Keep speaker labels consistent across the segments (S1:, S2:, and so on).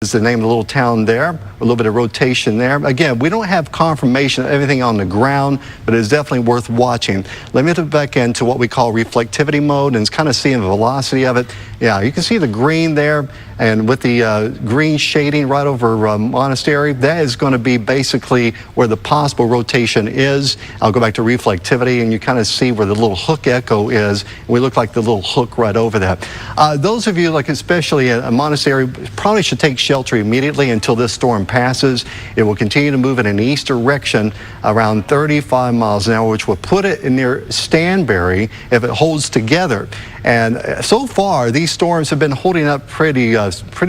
S1: is the name of the little town there. A little bit of rotation there. Again, we don't have confirmation of everything on the ground, but it's definitely worth watching. Let me get back into what we call reflectivity mode and kind of seeing the velocity of it. Yeah, you can see the green there, and with the green shading right over Monastery, that is going to be basically where the possible rotation is. I'll go back to reflectivity, and you kind of see where the little hook echo is. We look like the little hook right over that. Those of you, like especially at Monastery, probably should take shelter immediately until this storm passes. It will continue to move in an east direction around 35 miles an hour, which will put it near Stanberry if it holds together. And so far, these storms have been holding up pretty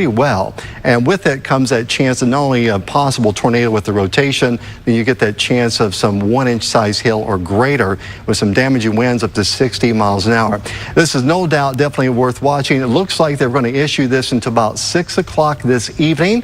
S1: well. And with it comes that chance of not only a possible tornado with the rotation, then you get that chance of some 1-inch size hail or greater with some damaging winds up to 60 miles an hour. This is no doubt definitely worth watching. It looks like they're going to issue this until about 6 o'clock this evening.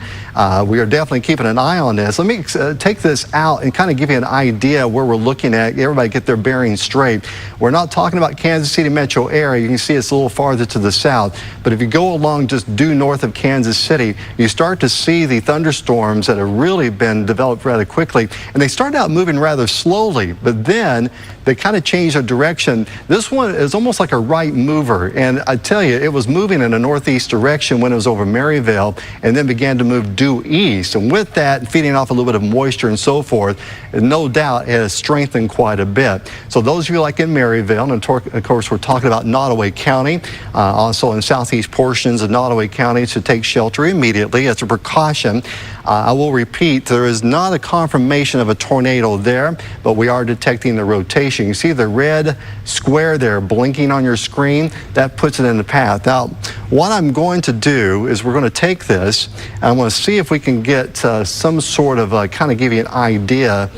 S1: We are definitely keeping an eye on this. Let me take this out and kind of give you an idea where we're looking at. Everybody get their bearings straight. We're not talking about Kansas City metro area. You can see it's a little farther to the south. But if you go along just due north of Kansas City, you start to see the thunderstorms that have really been developed rather quickly. And they start out moving rather slowly, but then they kind of change their direction. This one is almost like a right mover. And I tell you, it was moving in a northeast direction when it was over Maryville and then began to move due east. And with that, feeding off a little bit of moisture and so forth, no doubt it has strengthened quite a bit. So those of you like in Maryville, and of course we're talking about Nottoway County, also in southeast portions of Nottoway County, to take shelter immediately as a precaution. I will repeat, there is not a confirmation of a tornado there, but we are detecting the rotation. You see the red square there blinking on your screen? That puts it in the path. Now, what I'm going to do is we're going to take this, and I'm going to see if we can get some sort of kind of give you an idea.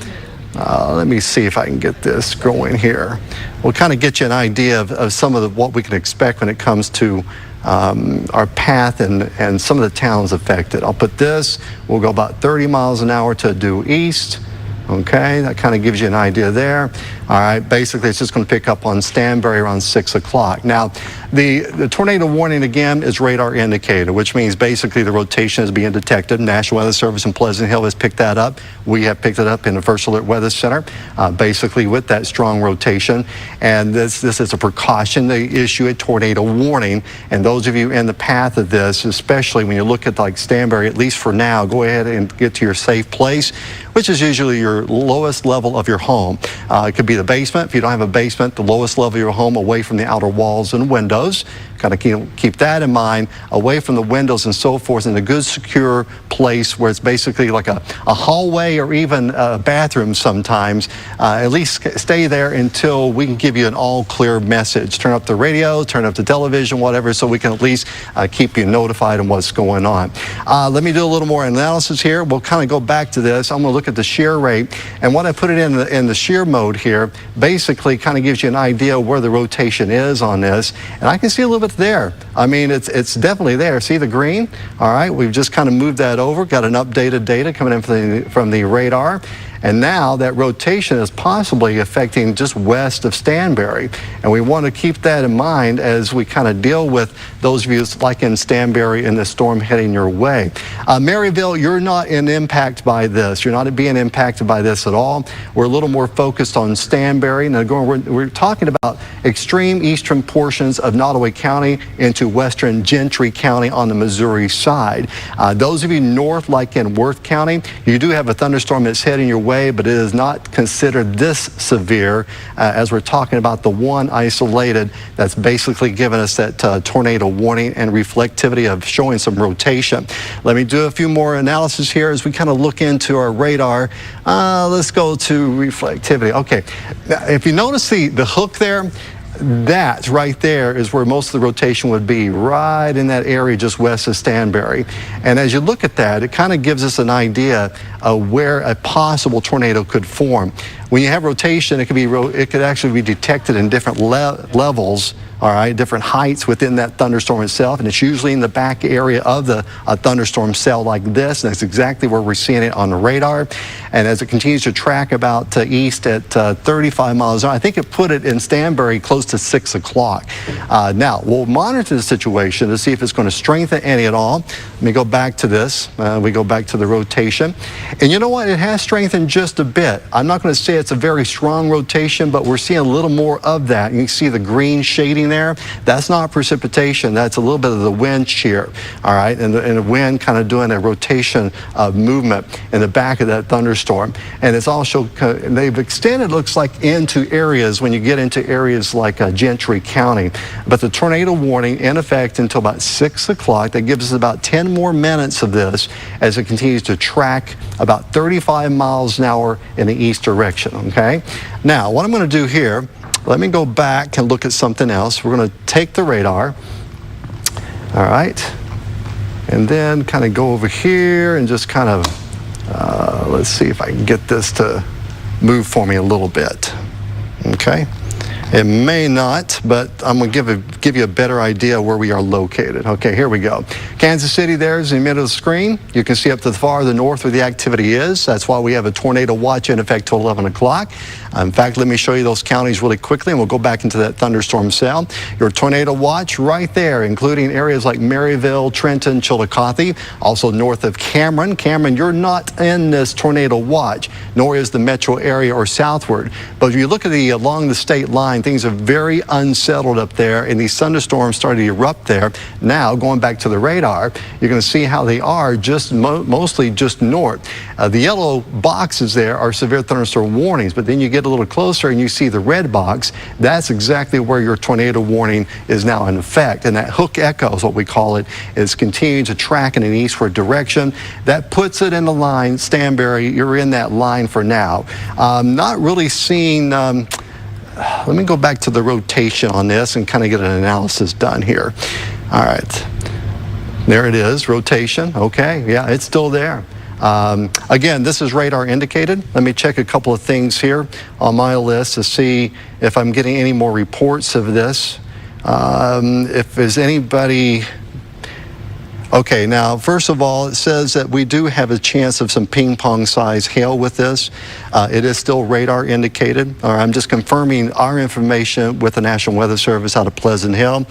S1: Let me see if I can get this going here. We'll kind of get you an idea of some of what we can expect when it comes to our path and some of the towns affected. I'll put this, we'll go about 30 miles an hour to due east. Okay, that kind of gives you an idea there. All right, basically it's just going to pick up on Stanberry around 6 o'clock. Now, the tornado warning again is radar indicated, which means basically the rotation is being detected. National Weather Service in Pleasant Hill has picked that up. We have picked it up in the First Alert Weather Center, basically with that strong rotation. And this is a precaution. They issue a tornado warning. And those of you in the path of this, especially when you look at like Stanberry, at least for now, go ahead and get to your safe place, which is usually your lowest level of your home. It could be the basement. If you don't have a basement, the lowest level of your home, away from the outer walls and windows. Kind of keep that in mind, away from the windows and so forth, in a good secure place where it's basically like a hallway or even a bathroom sometimes. At least stay there until we can give you an all clear message. Turn up the radio, turn up the television, whatever, so we can at least keep you notified on what's going on. Let me do a little more analysis here. We'll kind of go back to this. I'm going to look at the shear rate, and what I put it in the shear mode here basically kind of gives you an idea where the rotation is on this, and I can see a little bit there. I mean, it's definitely there. See the green? All right, we've just kind of moved that over, got an updated data coming in from the radar. And now that rotation is possibly affecting just west of Stanberry. And we want to keep that in mind as we kind of deal with those of you like in Stanberry and the storm heading your way. Maryville, you're not impacted by this. You're not being impacted by this at all. We're a little more focused on Stanberry. Now we're talking about extreme eastern portions of Nottoway County into western Gentry County on the Missouri side. Those of you north, like in Worth County, you do have a thunderstorm that's heading your way, but it is not considered this severe as we're talking about the one isolated that's basically given us that tornado warning and reflectivity of showing some rotation. Let me do a few more analysis here as we kind of look into our radar. Let's go to reflectivity. Okay, now, if you notice the hook there, that right there is where most of the rotation would be, right in that area just west of Stanberry. And as you look at that, it kind of gives us an idea of where a possible tornado could form. when you have rotation, it could actually be detected in different levels, all right, different heights within that thunderstorm itself, and it's usually in the back area of the thunderstorm cell like this, and that's exactly where we're seeing it on the radar. And as it continues to track about east at 35 miles an hour, I think it put it in Stanberry close to 6 o'clock. Now, we'll monitor the situation to see if it's going to strengthen any at all. Let me go back to this. We go back to the rotation. And you know what? It has strengthened just a bit. I'm not going to say it's a very strong rotation, but we're seeing a little more of that. You can see the green shading there. That's not precipitation. That's a little bit of the wind shear, all right? And the wind kind of doing a rotation of movement in the back of that thunderstorm. And it's also, they've extended, looks like, into areas when you get into areas like Gentry County. But the tornado warning in effect until about 6 o'clock. That gives us about 10 more minutes of this as it continues to track about 35 miles an hour in the east direction, okay? Now, what I'm going to do here, let me go back and look at something else. We're going to take the radar, all right, and then kind of go over here and just kind of, let's see if I can get this to move for me a little bit, okay? It may not, but I'm going to give you a better idea where we are located. Okay, here we go. Kansas City there is in the middle of the screen. You can see up to the far the north where the activity is. That's why we have a tornado watch in effect till 11 o'clock. In fact, let me show you those counties really quickly, and we'll go back into that thunderstorm cell. Your tornado watch right there, including areas like Maryville, Trenton, Chillicothe, also north of Cameron. Cameron, you're not in this tornado watch, nor is the metro area or southward. But if you look at along the state line, things are very unsettled up there, and these thunderstorms started to erupt there. Now, going back to the radar, you're going to see how they are just mostly just north. The yellow boxes there are severe thunderstorm warnings, but then you get a little closer and you see the red box. That's exactly where your tornado warning is now in effect. And that hook echo is what we call it, is continuing to track in an eastward direction. That puts it in the line. Stanberry, you're in that line for now. Not really seeing, let me go back to the rotation on this and kind of get an analysis done here. All right, there it is, rotation. Okay, yeah, it's still there. Again, this is radar indicated. Let me check a couple of things here on my list to see if I'm getting any more reports of this. If there's anybody... Okay, now, first of all, it says that we do have a chance of some ping-pong size hail with this. It is still radar indicated. I'm just confirming our information with the National Weather Service out of Pleasant Hill.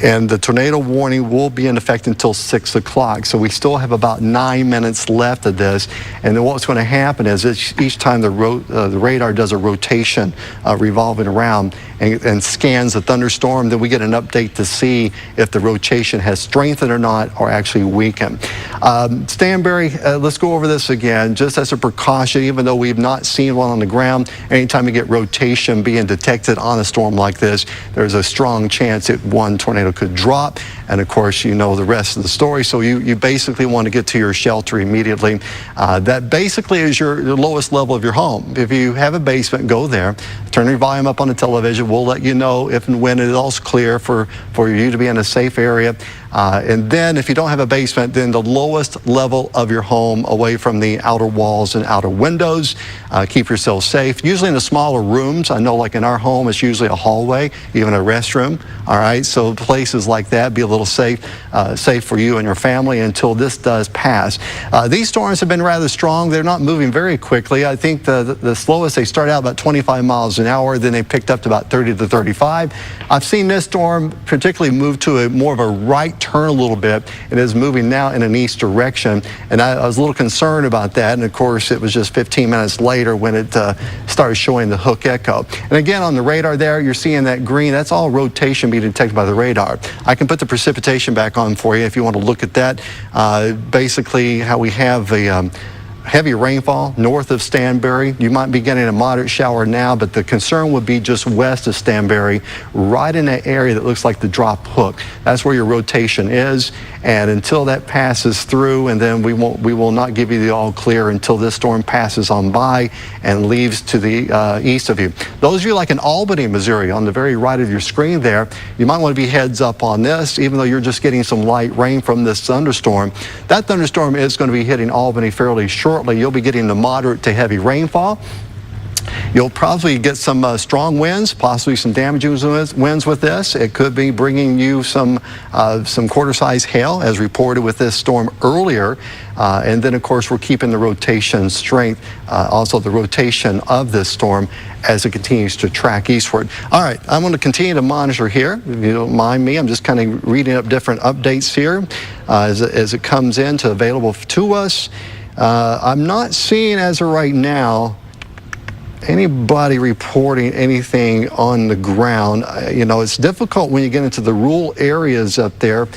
S1: And the tornado warning will be in effect until 6 o'clock. So we still have about 9 minutes left of this. And then what's going to happen is each time the radar does a rotation revolving around and scans the thunderstorm, then we get an update to see if the rotation has strengthened or not, or actually weakened. Stanberry, let's go over this again, just as a precaution, even though we've not seen one on the ground. Anytime you get rotation being detected on a storm like this, there's a strong chance that one tornado could drop, and of course you know the rest of the story. So you basically want to get to your shelter immediately. That basically is your lowest level of your home. If you have a basement, go there, turn your volume up on the television. We'll let you know if and when it is all clear for you to be in a safe area. And then if you don't have a basement, then the lowest level of your home away from the outer walls and outer windows. Keep yourself safe. Usually in the smaller rooms, I know like in our home, it's usually a hallway, even a restroom. All right, so places like that, be a little safe for you and your family until this does pass. These storms have been rather strong. They're not moving very quickly. I think the slowest, they start out about 25 miles an hour, then they picked up to about 30 to 35. I've seen this storm particularly move to more of a right turn a little bit. It is moving now in an east direction, and I was a little concerned about that, and of course it was just 15 minutes later when it started showing the hook echo. And again, on the radar there, you're seeing that green. That's all rotation being detected by the radar. I can put the precipitation back on for you if you want to look at that. Basically how we have a heavy rainfall north of Stanberry. You might be getting a moderate shower now, but the concern would be just west of Stanberry, right in that area that looks like the drop hook. That's where your rotation is, and until that passes through, and then we will not give you the all clear until this storm passes on by and leaves to the east of you. Those of you like in Albany, Missouri, on the very right of your screen there, you might want to be heads up on this, even though you're just getting some light rain from this thunderstorm. That thunderstorm is going to be hitting Albany fairly shortly. shortly, you'll be getting the moderate to heavy rainfall. You'll probably get some strong winds, possibly some damaging winds with this. It could be bringing you some quarter-size hail, as reported with this storm earlier. And then, of course, we're keeping the rotation strength, also the rotation of this storm as it continues to track eastward. All right, I'm going to continue to monitor here. If you don't mind me, I'm just kind of reading up different updates here as it comes in to available to us. I'm not seeing, as of right now, anybody reporting anything on the ground. You know, it's difficult when you get into the rural areas up there.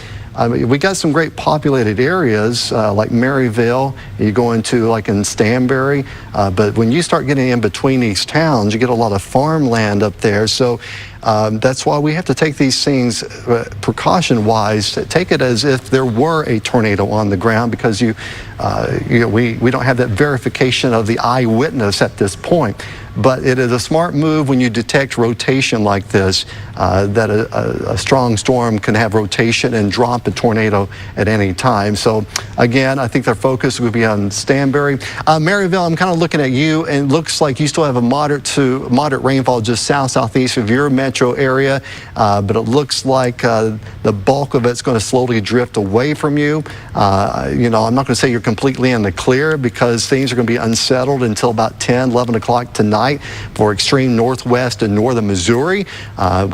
S1: We got some great populated areas like Maryville. You go into like in Stanberry, but when you start getting in between these towns, you get a lot of farmland up there. So that's why we have to take these things precaution-wise. Take it as if there were a tornado on the ground, because we don't have that verification of the eyewitness at this point. But it is a smart move when you detect rotation like this, that a strong storm can have rotation and drop a tornado at any time. So again, I think their focus would be on Stanberry. Maryville, I'm kind of looking at you, and it looks like you still have a moderate to moderate rainfall just southeast of your metro area, but it looks like the bulk of it's going to slowly drift away from you. You know, I'm not going to say you're completely in the clear, because things are going to be unsettled until about 10, 11 o'clock tonight for extreme northwest and northern Missouri,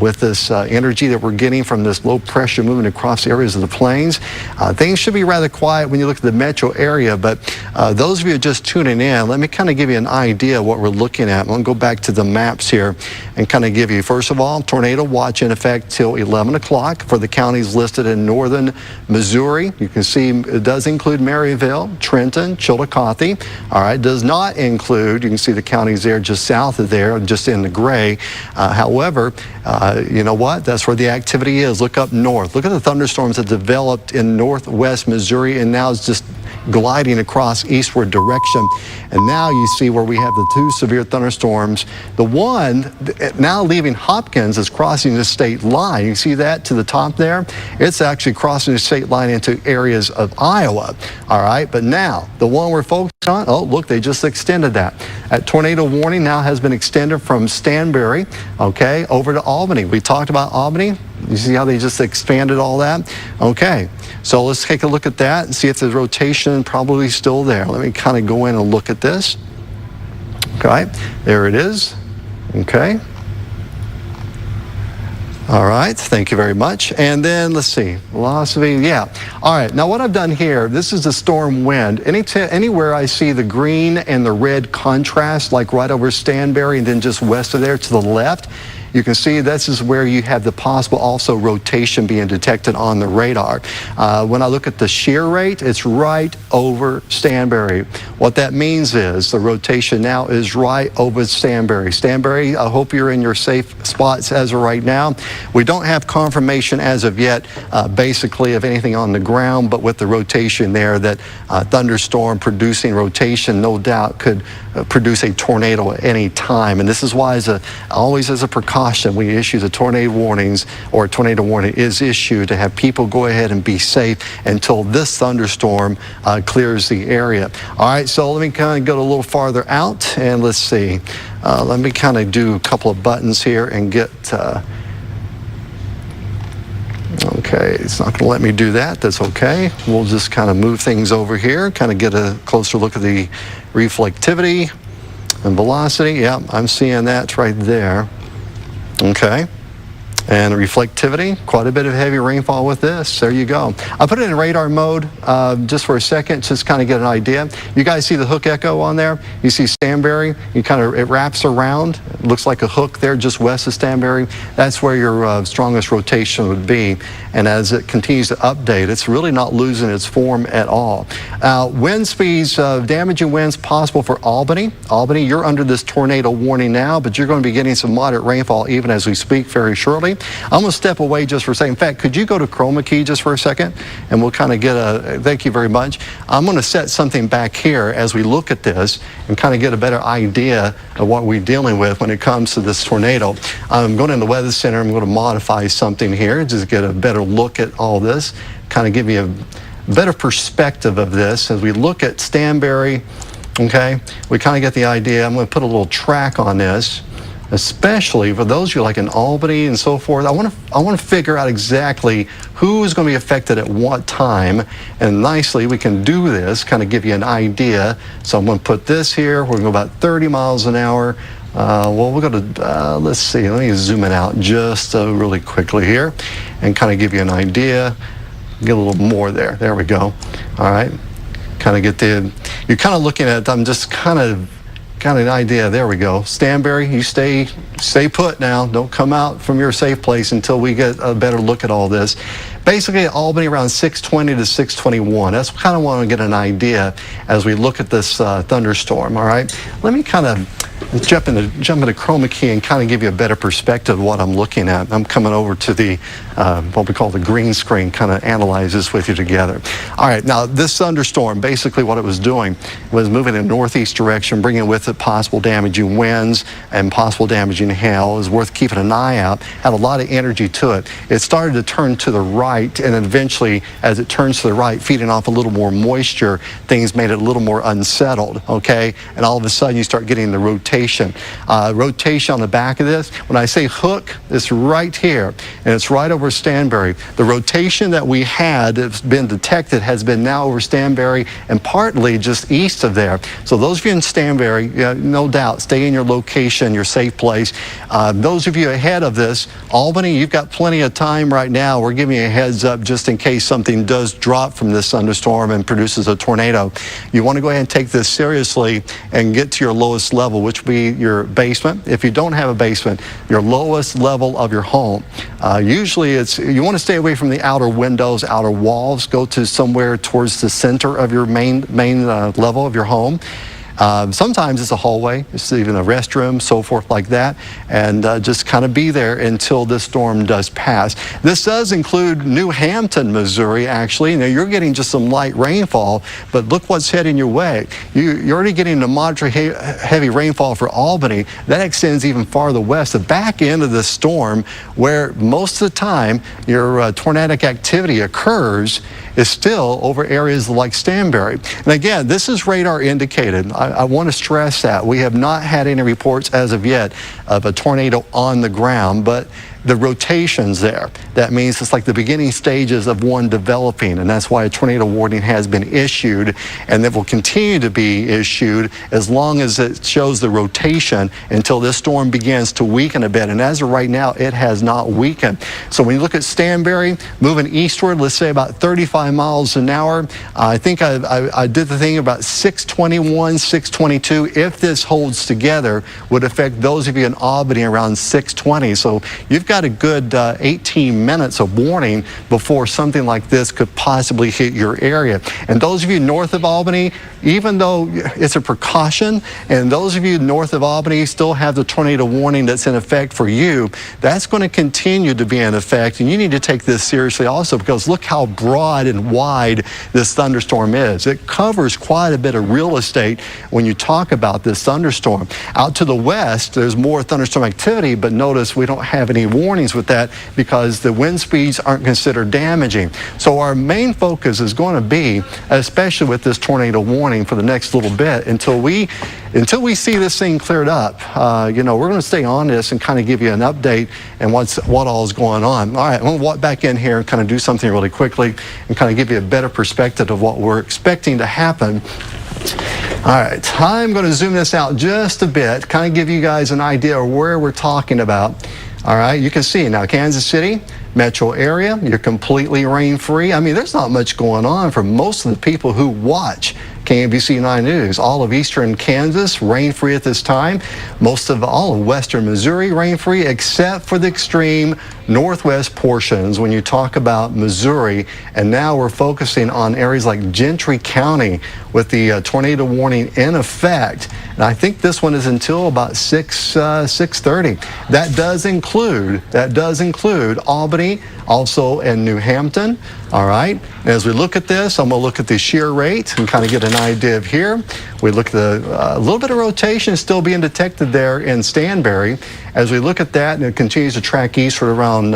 S1: with this energy that we're getting from this low pressure moving across areas of the plains. Things should be rather quiet when you look at the metro area, but those of you just tuning in, let me kind of give you an idea of what we're looking at. I'm going to go back to the maps here and kind of give you, first of all, tornado watch in effect till 11 o'clock for the counties listed in northern Missouri. You can see it does include Maryville, Trenton, Chillicothe. All right, does not include, you can see the counties there just south of there, just in the gray. However, you know what? That's where the activity is. Look up north. Look at the thunderstorms that developed in northwest Missouri, and now it's just gliding across eastward direction. And now you see where we have the two severe thunderstorms. The one now leaving Hopkins is crossing the state line. You see that to the top there? It's actually crossing the state line into areas of Iowa. All right, but now the one we're focused on, oh, look, they just extended that. That tornado warning now has been extended from Stanberry, okay, over to Albany. We talked about Albany. You see how they just expanded all that? Okay, so let's take a look at that and see if the rotation probably still there. Let me kind of go in and look at this. Okay, there it is. Okay. All right, thank you very much. And then let's see, velocity, yeah. All right, now what I've done here, this is the storm wind. Anywhere I see the green and the red contrast, like right over Stanberry and then just west of there to the left, you can see this is where you have the possible also rotation being detected on the radar. When I look at the shear rate, it's right over Stanberry. What that means is the rotation now is right over Stanberry. Stanberry, I hope you're in your safe spots as of right now. We don't have confirmation as of yet, basically, of anything on the ground, but with the rotation there, that thunderstorm producing rotation no doubt could produce a tornado at any time. And this is why, always as a precaution, we issue the tornado warnings, or a tornado warning is issued, to have people go ahead and be safe until this thunderstorm clears the area. All right, so let me kind of go a little farther out, and let's see. Let me kind of do a couple of buttons here and get... Okay, it's not going to let me do that. That's okay. We'll just kind of move things over here, kind of get a closer look at the reflectivity and velocity. Yeah, I'm seeing that right there. Okay. And reflectivity, quite a bit of heavy rainfall with this. There you go. I put it in radar mode just for a second, just kind of get an idea. You guys see the hook echo on there? You see Stanberry, it wraps around. It looks like a hook there just west of Stanberry. That's where your strongest rotation would be. And as it continues to update, it's really not losing its form at all. Wind speeds, damaging winds possible for Albany. Albany, you're under this tornado warning now, but you're going to be getting some moderate rainfall even as we speak very shortly. I'm going to step away just for a second. In fact, could you go to chroma key just for a second? And we'll kind of get thank you very much. I'm going to set something back here as we look at this and kind of get a better idea of what we're dealing with when it comes to this tornado. I'm going in the Weather Center. I'm going to modify something here, just get a better look at all this, kind of give you a better perspective of this as we look at Stanberry Okay, we kind of get the idea. I'm going to put a little track on this, especially for those of you like in Albany and so forth. I want to figure out exactly who is going to be affected at what time, and nicely we can do this, kind of give you an idea. So I'm going to put this here. We're going to go about 30 miles an hour. Well, we're going to, let's see, let me zoom it out just really quickly here and kind of give you an idea. Get a little more there. There we go. All right. Kind of get you're kind of looking at, I'm just kind of an idea. There we go. Stanberry, you stay put now. Don't come out from your safe place until we get a better look at all this. Basically, Albany around 620 to 621. That's kind of want to get an idea as we look at this thunderstorm. All right. Let me kind of jump into chroma key and kind of give you a better perspective of what I'm looking at. I'm coming over to the what we call the green screen, kind of analyze this with you together. All right, now this thunderstorm, basically what it was doing was moving in a northeast direction, bringing with it possible damaging winds and possible damaging hail. It was worth keeping an eye out. Had a lot of energy to it. It started to turn to the right, and eventually, as it turns to the right, feeding off a little more moisture, things made it a little more unsettled, okay? And all of a sudden, you start getting the rotation. Rotation on the back of this, when I say hook, it's right here, and it's right over Stanberry. The rotation that we had that's been detected has been now over Stanberry and partly just east of there. So those of you in Stanberry, no doubt, stay in your location, your safe place. Those of you ahead of this, Albany, you've got plenty of time right now. We're giving you a heads up just in case something does drop from this thunderstorm and produces a tornado. You want to go ahead and take this seriously and get to your lowest level, which would be your basement. If you don't have a basement, your lowest level of your home. Usually you want to stay away from the outer windows, outer walls. Go to somewhere towards the center of your main level of your home. Sometimes it's a hallway, it's even a restroom, so forth like that, and just kind of be there until this storm does pass. This does include New Hampton, Missouri, actually. Now, you're getting just some light rainfall, but look what's heading your way. You're already getting a moderate heavy rainfall for Albany. That extends even farther west, the back end of the storm, where most of the time your tornadic activity occurs is still over areas like Stanberry. And again, this is radar indicated. I want to stress that. We have not had any reports as of yet of a tornado on the ground, but the rotations there. That means it's like the beginning stages of one developing, and that's why a tornado warning has been issued, and that will continue to be issued as long as it shows the rotation until this storm begins to weaken a bit. And as of right now, it has not weakened. So when you look at Stanberry moving eastward, let's say about 35 miles an hour, I think I did the thing about 621, 622. If this holds together, would affect those of you in Albany around 620. So you've got a good 18 minutes of warning before something like this could possibly hit your area. And those of you north of Albany, even though it's a precaution, and those of you north of Albany still have the tornado warning that's in effect for you, that's going to continue to be in effect. And you need to take this seriously also, because look how broad and wide this thunderstorm is. It covers quite a bit of real estate when you talk about this thunderstorm. Out to the west, there's more thunderstorm activity, but notice we don't have any warnings with that because the wind speeds aren't considered damaging. So our main focus is going to be, especially with this tornado warning for the next little bit, until we see this thing cleared up. We're going to stay on this and kind of give you an update and what all is going on. All right, I'm going to walk back in here and kind of do something really quickly and kind of give you a better perspective of what we're expecting to happen. All right, I'm going to zoom this out just a bit, kind of give you guys an idea of where we're talking about. All right, you can see now Kansas City, metro area, you're completely rain-free. I mean, there's not much going on for most of the people who watch KMBC 9 News. All of eastern Kansas, rain-free at this time. Most of all of western Missouri, rain-free, except for the extreme northwest portions when you talk about Missouri. And now we're focusing on areas like Gentry County with the tornado warning in effect. And I think this one is until about 6:30. That does include Albany, also in New Hampton. All right, as we look at this, I'm going to look at the shear rate and kind of get an idea of here. We look at a little bit of rotation still being detected there in Stanberry. As we look at that, and it continues to track eastward around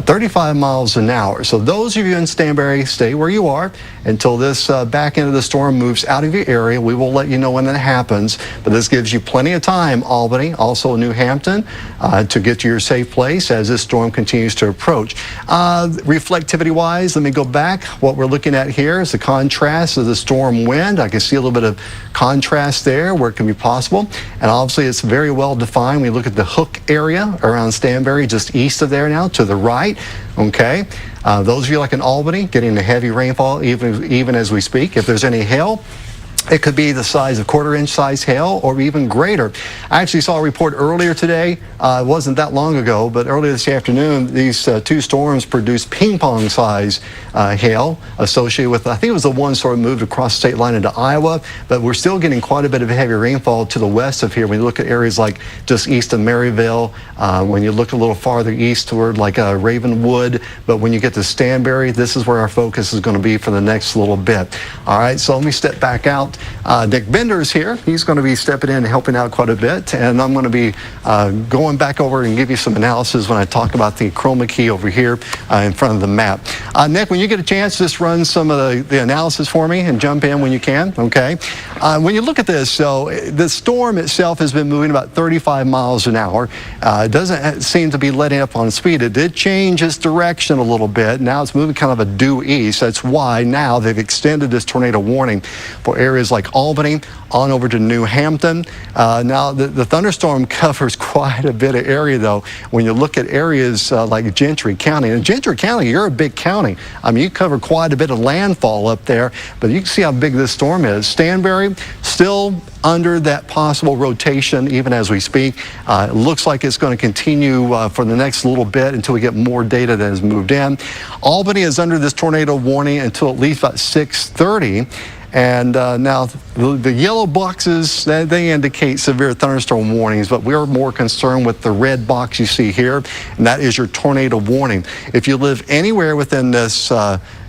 S1: 35 miles an hour. So those of you in Stanberry, stay where you are until this back end of the storm moves out of your area. We will let you know when that happens, but this gives you plenty of time, Albany, also New Hampton, to get to your safe place as this storm continues to approach. Reflectivity-wise, let me go back. What we're looking at here is the contrast of the storm wind. I can see a little bit of contrast there where it can be possible, and obviously it's very well defined. We look at the hook area around Stanberry, just east of there now, to the right. Okay, those of you like in Albany getting the heavy rainfall even as we speak. If there's any hail, it could be the size of quarter-inch size hail or even greater. I actually saw a report earlier today, it wasn't that long ago, but earlier this afternoon, these two storms produced ping-pong size hail associated with, I think it was the one sort of moved across the state line into Iowa, but we're still getting quite a bit of heavy rainfall to the west of here. When you look at areas like just east of Maryville, when you look a little farther eastward like Ravenwood, but when you get to Stanberry, this is where our focus is going to be for the next little bit. All right, so let me step back out. Nick Bender's here. He's going to be stepping in and helping out quite a bit, and I'm going to be going back over and give you some analysis when I talk about the chroma key over here in front of the map. Nick, when you get a chance, just run some of the analysis for me and jump in when you can, okay? When you look at this, so the storm itself has been moving about 35 miles an hour. It doesn't seem to be letting up on speed. It did change its direction a little bit. Now it's moving kind of a due east. That's why now they've extended this tornado warning for areas like Albany on over to New Hampton. Now the thunderstorm covers quite a bit of area though. When you look at areas like Gentry County, and Gentry County, you're a big county. I mean, you cover quite a bit of landfall up there, but you can see how big this storm is. Stanberry still under that possible rotation even as we speak. It looks like it's going to continue for the next little bit until we get more data that has moved in. Albany is under this tornado warning until at least about 6:30. And now the yellow boxes, they indicate severe thunderstorm warnings, but we're more concerned with the red box you see here, and that is your tornado warning. If you live anywhere within this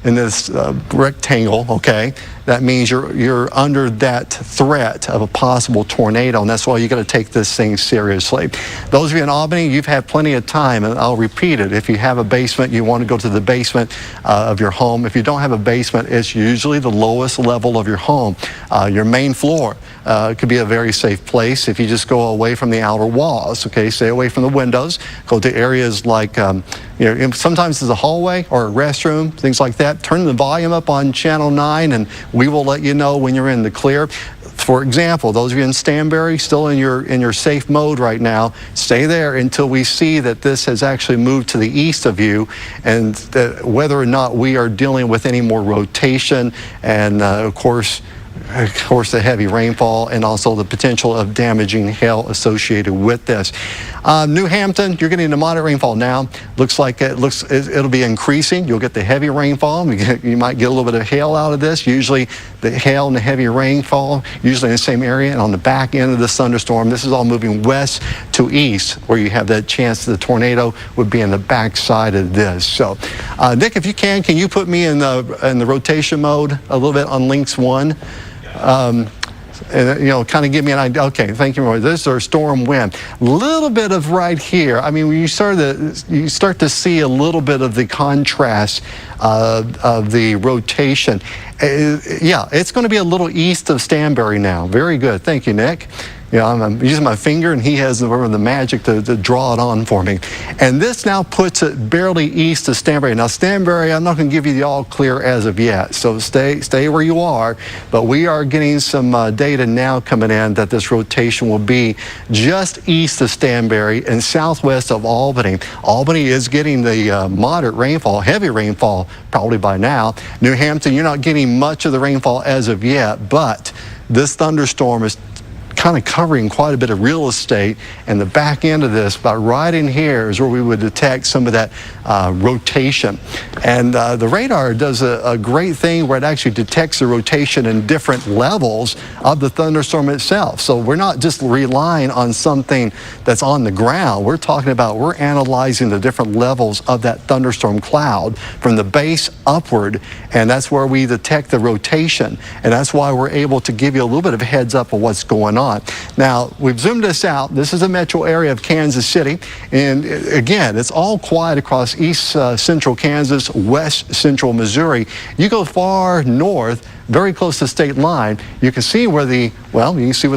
S1: rectangle, okay, that means you're under that threat of a possible tornado, and that's why you got to take this thing seriously. Those of you in Albany, you've had plenty of time, and I'll repeat it. If you have a basement, you want to go to the basement of your home. If you don't have a basement, it's usually the lowest level of your home. Your main floor could be a very safe place if you just go away from the outer walls, okay? Stay away from the windows. Go to areas like, sometimes it's a hallway or a restroom, things like that. Turn the volume up on channel 9 and we will let you know when you're in the clear. For example, those of you in Stanberry still in your safe mode right now, stay there until we see that this has actually moved to the east of you, and whether or not we are dealing with any more rotation and of course the heavy rainfall and also the potential of damaging hail associated with this. New Hampton, you're getting the moderate rainfall now. Looks like it'll be increasing. You'll get the heavy rainfall. You might get a little bit of hail out of this. Usually the hail and the heavy rainfall, usually in the same area. And on the back end of this thunderstorm, this is all moving west to east, where you have that chance the tornado would be in the back side of this. So, Nick, if you can you put me in the rotation mode a little bit on links 1? And kind of give me an idea. Okay, thank you very much. This is our storm wind. A little bit of right here. I mean, when you start to see a little bit of the contrast of the rotation. Yeah, it's going to be a little east of Stanberry now. Very good. Thank you, Nick. I'm using my finger, and he has the magic to draw it on for me. And this now puts it barely east of Stanberry. Now, Stanberry, I'm not going to give you the all clear as of yet, so stay where you are. But we are getting some data now coming in that this rotation will be just east of Stanberry and southwest of Albany. Albany is getting the moderate rainfall, heavy rainfall probably by now. New Hampton, you're not getting much of the rainfall as of yet, but this thunderstorm is kind of covering quite a bit of real estate, and the back end of this, about right in here, is where we would detect some of that rotation. And the radar does a great thing where it actually detects the rotation in different levels of the thunderstorm itself. So we're not just relying on something that's on the ground. We're talking about, we're analyzing the different levels of that thunderstorm cloud from the base upward, and that's where we detect the rotation. And that's why we're able to give you a little bit of a heads up of what's going on. on. Now, we've zoomed this out. This is a metro area of Kansas City. And again, it's all quiet across east central Kansas, west central Missouri. You go far north, very close to the state line, you can see where the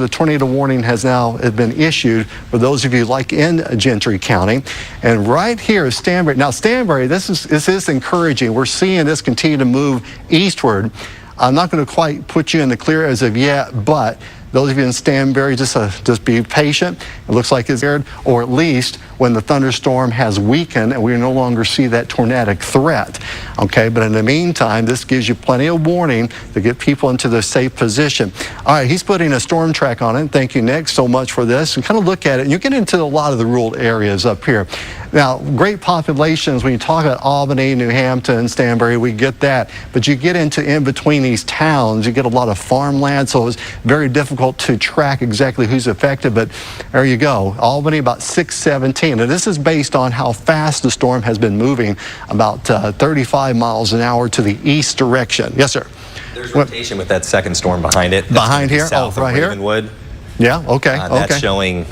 S1: tornado warning has now been issued for those of you like in Gentry County. And right here is Stanberry. Now Stanberry, this is encouraging. We're seeing this continue to move eastward. I'm not going to quite put you in the clear as of yet, but those of you in Stanberry, just be patient. It looks like it's aired, or at least when the thunderstorm has weakened and we no longer see that tornadic threat. Okay, but in the meantime, this gives you plenty of warning to get people into their safe position. All right, he's putting a storm track on it. Thank you, Nick, so much for this. And kind of look at it. And you get into a lot of the rural areas up here. Now, great populations, when you talk about Albany, New Hampton, Stanberry, we get that. But you get into in between these towns, you get a lot of farmland, so it's very difficult to track exactly who's affected. But there you go. Albany about 617. And this is based on how fast the storm has been moving, about 35 miles an hour to the east direction. Yes, sir.
S2: There's rotation with that second storm behind it.
S1: Behind here?
S2: South
S1: right
S2: of Ravenwood.
S1: Here? Yeah, okay.
S2: That's showing,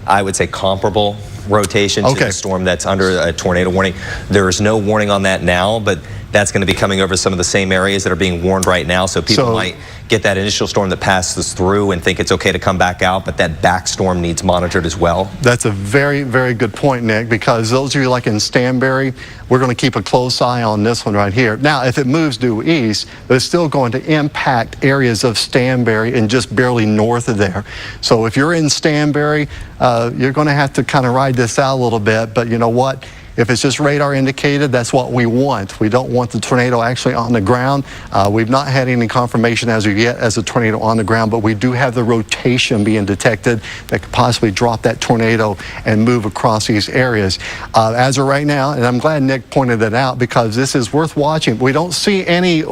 S2: I would say, comparable rotation to the storm that's under a tornado warning. There is no warning on that now, but that's going to be coming over some of the same areas that are being warned right now. So people might get that initial storm that passes through and think it's okay to come back out, but that back storm needs monitored as well.
S1: That's a very, very good point, Nick, because those of you like in Stanberry, we're going to keep a close eye on this one right here. Now, if it moves due east, it's still going to impact areas of Stanberry and just barely north of there. So if you're in Stanberry, you're going to have to kind of ride this out a little bit, but you know what? If it's just radar indicated, that's what we want. We don't want the tornado actually on the ground. We've not had any confirmation as of yet as a tornado on the ground, but we do have the rotation being detected that could possibly drop that tornado and move across these areas. As of right now, and I'm glad Nick pointed that out because this is worth watching. We don't see any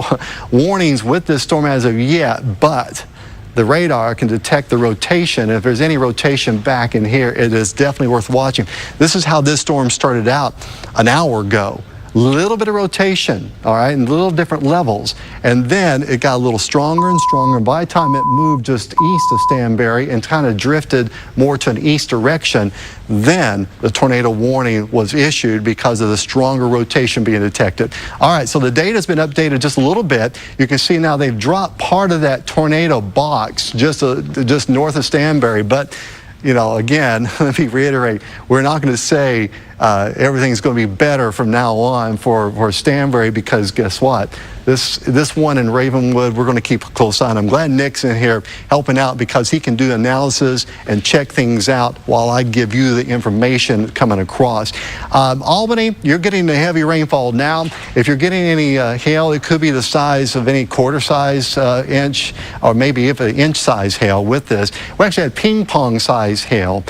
S1: warnings with this storm as of yet, but the radar can detect the rotation. If there's any rotation back in here, it is definitely worth watching. This is how this storm started out an hour ago. Little bit of rotation, all right, and little different levels. And then it got a little stronger and stronger. And by the time it moved just east of Stanberry and kind of drifted more to an east direction, then the tornado warning was issued because of the stronger rotation being detected. All right, so the data's been updated just a little bit. You can see now they've dropped part of that tornado box just north of Stanberry. But you know, again, let me reiterate, we're not going to say everything's going to be better from now on for Stanberry, because guess what? This one in Ravenwood, we're going to keep a close eye on. I'm glad Nick's in here helping out because he can do analysis and check things out while I give you the information coming across. Albany, you're getting the heavy rainfall now. If you're getting any hail, it could be the size of any quarter-size inch, or maybe if an inch-size hail with this. We actually had ping-pong-size hail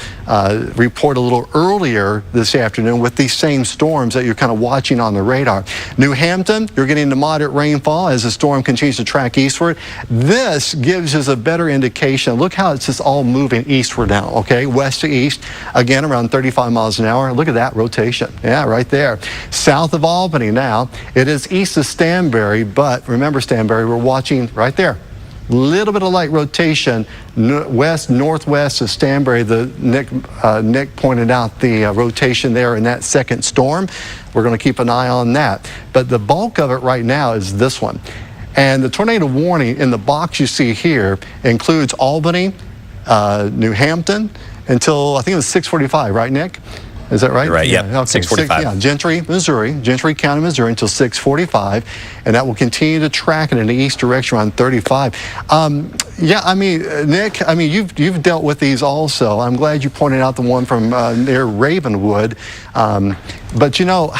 S1: report a little earlier this afternoon with these same storms that you're kind of watching on the radar. New Hampton, you're getting the moderate rainfall as the storm continues to track eastward. This gives us a better indication. Look how it's just all moving eastward now, okay? West to east, again, around 35 miles an hour. Look at that rotation. Yeah, right there. South of Albany now, it is east of Stanberry, but remember Stanberry, we're watching right there. Little bit of light rotation west northwest of Stanberry. Nick pointed out the rotation there in that second storm. We're going to keep an eye on that, but the bulk of it right now is this one. And the tornado warning in the box you see here includes Albany, New Hampton until I think it was 6:45, right, Nick? Is that right?
S2: You're right, yeah. Okay. 6:45.
S1: Gentry, Missouri, Gentry County, Missouri until 6:45, and that will continue to track it in the east direction around 35. Yeah, I mean, Nick, I mean, you've dealt with these also. I'm glad you pointed out the one from near Ravenwood, but you know,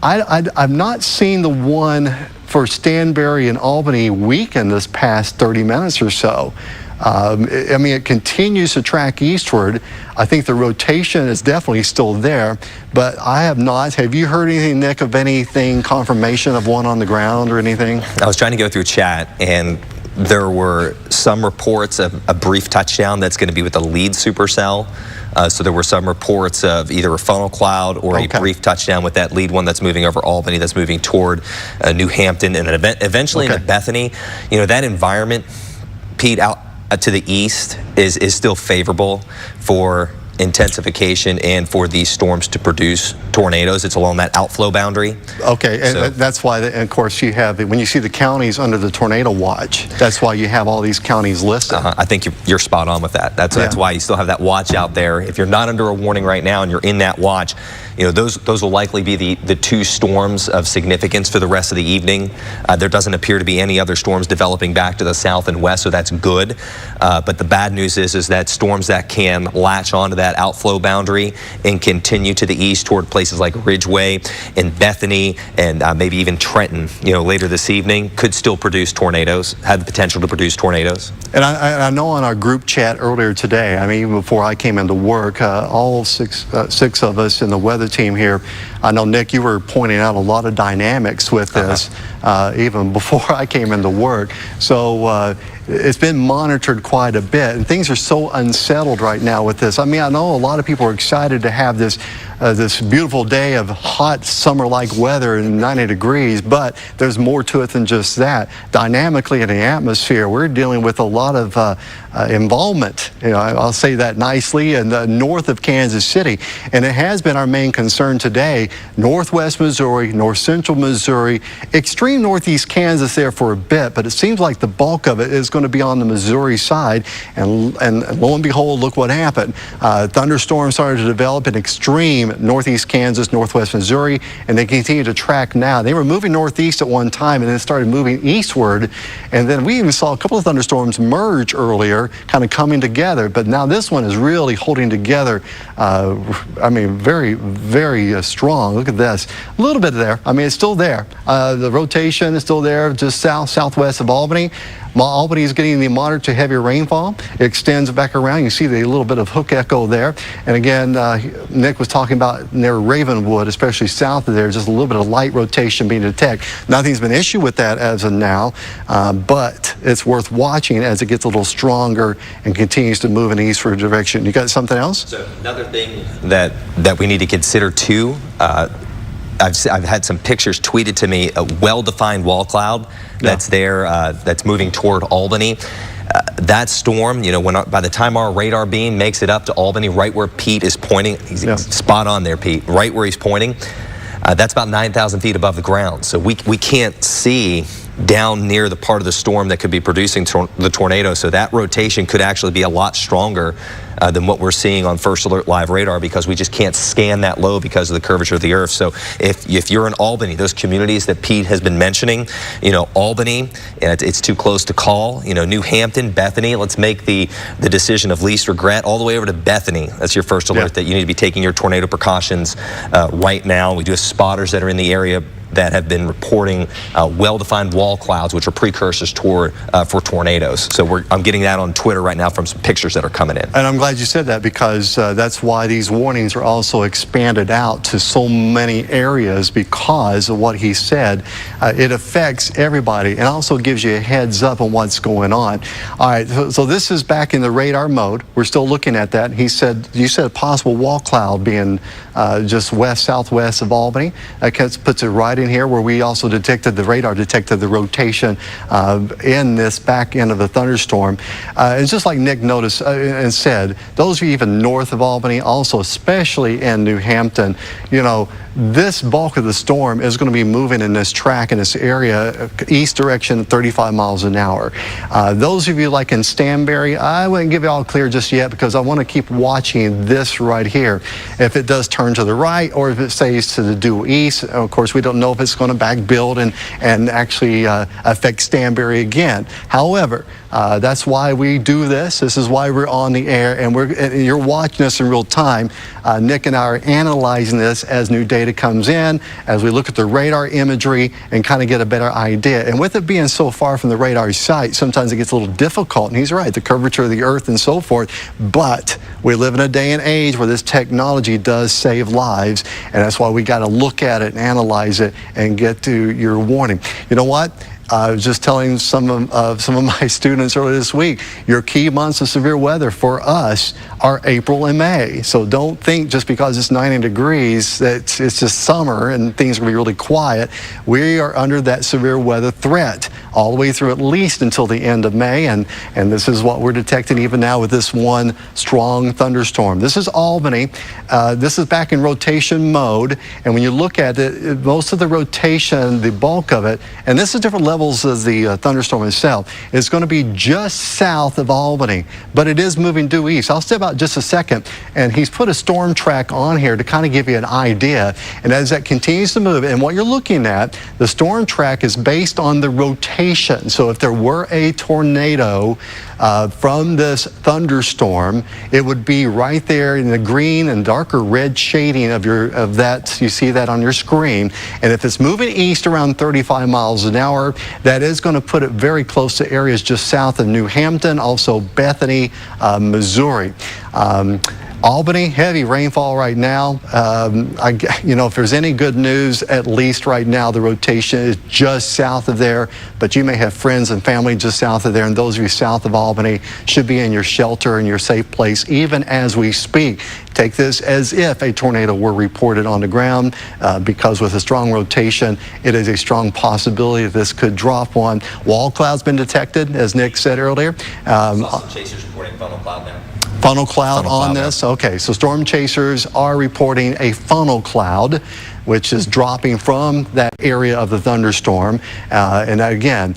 S1: I've not seen the one for Stanberry and Albany weaken this past 30 minutes or so. I mean, it continues to track eastward. I think the rotation is definitely still there, but I have not. Have you heard anything, Nick, of anything, confirmation of one on the ground or anything?
S2: I was trying to go through chat, and there were some reports of a brief touchdown that's going to be with the lead supercell. So there were some reports of either a funnel cloud or a brief touchdown with that lead one that's moving over Albany, that's moving toward New Hampton, and then eventually into Bethany. You know, that environment, Pete, to the east is still favorable for intensification and for these storms to produce tornadoes. It's along that outflow boundary.
S1: Okay, and that's why, and of course, you have, when you see the counties under the tornado watch, that's why you have all these counties listed.
S2: I think you're spot on with that. That's why you still have that watch out there. If you're not under a warning right now and you're in that watch, you know, those will likely be the two storms of significance for the rest of the evening. There doesn't appear to be any other storms developing back to the south and west, so that's good. But the bad news is that storms that can latch onto that outflow boundary and continue to the east toward places like Ridgeway and Bethany and maybe even Trenton, you know, later this evening could still produce tornadoes, have the potential to produce tornadoes.
S1: And I know on our group chat earlier today, I mean, even before I came into work, all six of us in the weather team here, I know, Nick, you were pointing out a lot of dynamics with this even before I came into work. So it's been monitored quite a bit, and things are so unsettled right now with this. I mean, I know a lot of people are excited to have this this beautiful day of hot summer-like weather and 90 degrees, but there's more to it than just that. Dynamically in the atmosphere, we're dealing with a lot of involvement, you know, I'll say that nicely, in the north of Kansas City. And it has been our main concern today. Northwest Missouri, north central Missouri, extreme northeast Kansas there for a bit, but it seems like the bulk of it is going to be on the Missouri side. And lo and behold, look what happened. Thunderstorms started to develop in extreme northeast Kansas, northwest Missouri, and they continue to track now. They were moving northeast at one time and then started moving eastward. And then we even saw a couple of thunderstorms merge earlier, kind of coming together. But now this one is really holding together. I mean, very, very strong. Look at this. A little bit there. I mean, it's still there. The rotation is still there, just southwest of Albany. Albany is getting the moderate to heavy rainfall. It extends back around. You see the little bit of hook echo there. And again, Nick was talking about near Ravenwood, especially south of there, just a little bit of light rotation being detected. Nothing's been issued with that as of now, but it's worth watching as it gets a little stronger and continues to move in the eastward direction. You got something else?
S2: So another thing that we need to consider too, I've had some pictures tweeted to me, a well-defined wall cloud that's there, that's moving toward Albany. That storm, you know, by the time our radar beam makes it up to Albany, right where Pete is pointing, he's spot on there, Pete, right where he's pointing, that's about 9,000 feet above the ground. So we can't see down near the part of the storm that could be producing the tornado. So that rotation could actually be a lot stronger than what we're seeing on First Alert Live radar, because we just can't scan that low because of the curvature of the earth. So if you're in Albany, those communities that Pete has been mentioning, you know, Albany, it's too close to call, you know, New Hampton, Bethany, let's make the decision of least regret all the way over to Bethany. That's your first alert that you need to be taking your tornado precautions right now. We do have spotters that are in the area that have been reporting well-defined wall clouds, which are precursors for tornadoes. So I'm getting that on Twitter right now from some pictures that are coming in.
S1: And I'm glad you said that, because that's why these warnings are also expanded out to so many areas, because of what he said. It affects everybody and also gives you a heads up on what's going on. All right, so this is back in the radar mode. We're still looking at that. You said a possible wall cloud being just west-southwest of Albany. That puts it right in here where we also detected, the radar detected the rotation in this back end of the thunderstorm. It's just like Nick noticed and said, those of you even north of Albany, also especially in New Hampton, you know, this bulk of the storm is going to be moving in this track in this area, east direction, 35 miles an hour. Those of you like in Stanberry, I wouldn't give you all clear just yet, because I want to keep watching this right here. If it does turn to the right, or if it stays to the due east, of course, we don't know if it's going to back build and actually affect Stanberry again. However, that's why we do this. This is why we're on the air, and you're watching us in real time. Nick and I are analyzing this as new data comes in, as we look at the radar imagery and kind of get a better idea. And with it being so far from the radar site, sometimes it gets a little difficult. And he's right, the curvature of the earth and so forth. But we live in a day and age where this technology does save lives, and that's why we got to look at it and analyze it and get to your warning. You know what? I was just telling some of my students earlier this week, your key months of severe weather for us are April and May. So don't think just because it's 90 degrees that it's just summer and things are going to be really quiet. We are under that severe weather threat. all the way through at least until the end of May, and this is what we're detecting even now with this one strong thunderstorm. This is Albany. This is back in rotation mode, and when you look at it, most of the rotation, the bulk of it, and this is different levels of the thunderstorm itself, is going to be just south of Albany, but it is moving due east. I'll step out just a second, and he's put a storm track on here to kind of give you an idea, and as that continues to move, and what you're looking at, the storm track is based on the rotation. So if there were a tornado from this thunderstorm, it would be right there in the green and darker red shading of that. You see that on your screen. And if it's moving east around 35 miles an hour, that is going to put it very close to areas just south of New Hampton, also Bethany, Missouri. Albany, heavy rainfall right now. If there's any good news, at least right now, the rotation is just south of there, but you may have friends and family just south of there, and those of you south of Albany should be in your shelter and your safe place even as we speak. Take this as if a tornado were reported on the ground, because with a strong rotation, it is a strong possibility that this could drop one. Wall cloud's been detected, as Nick said earlier.
S2: Chasers reporting funnel cloud now.
S1: Funnel cloud on this. Okay, so storm chasers are reporting a funnel cloud, which is dropping from that area of the thunderstorm. And again,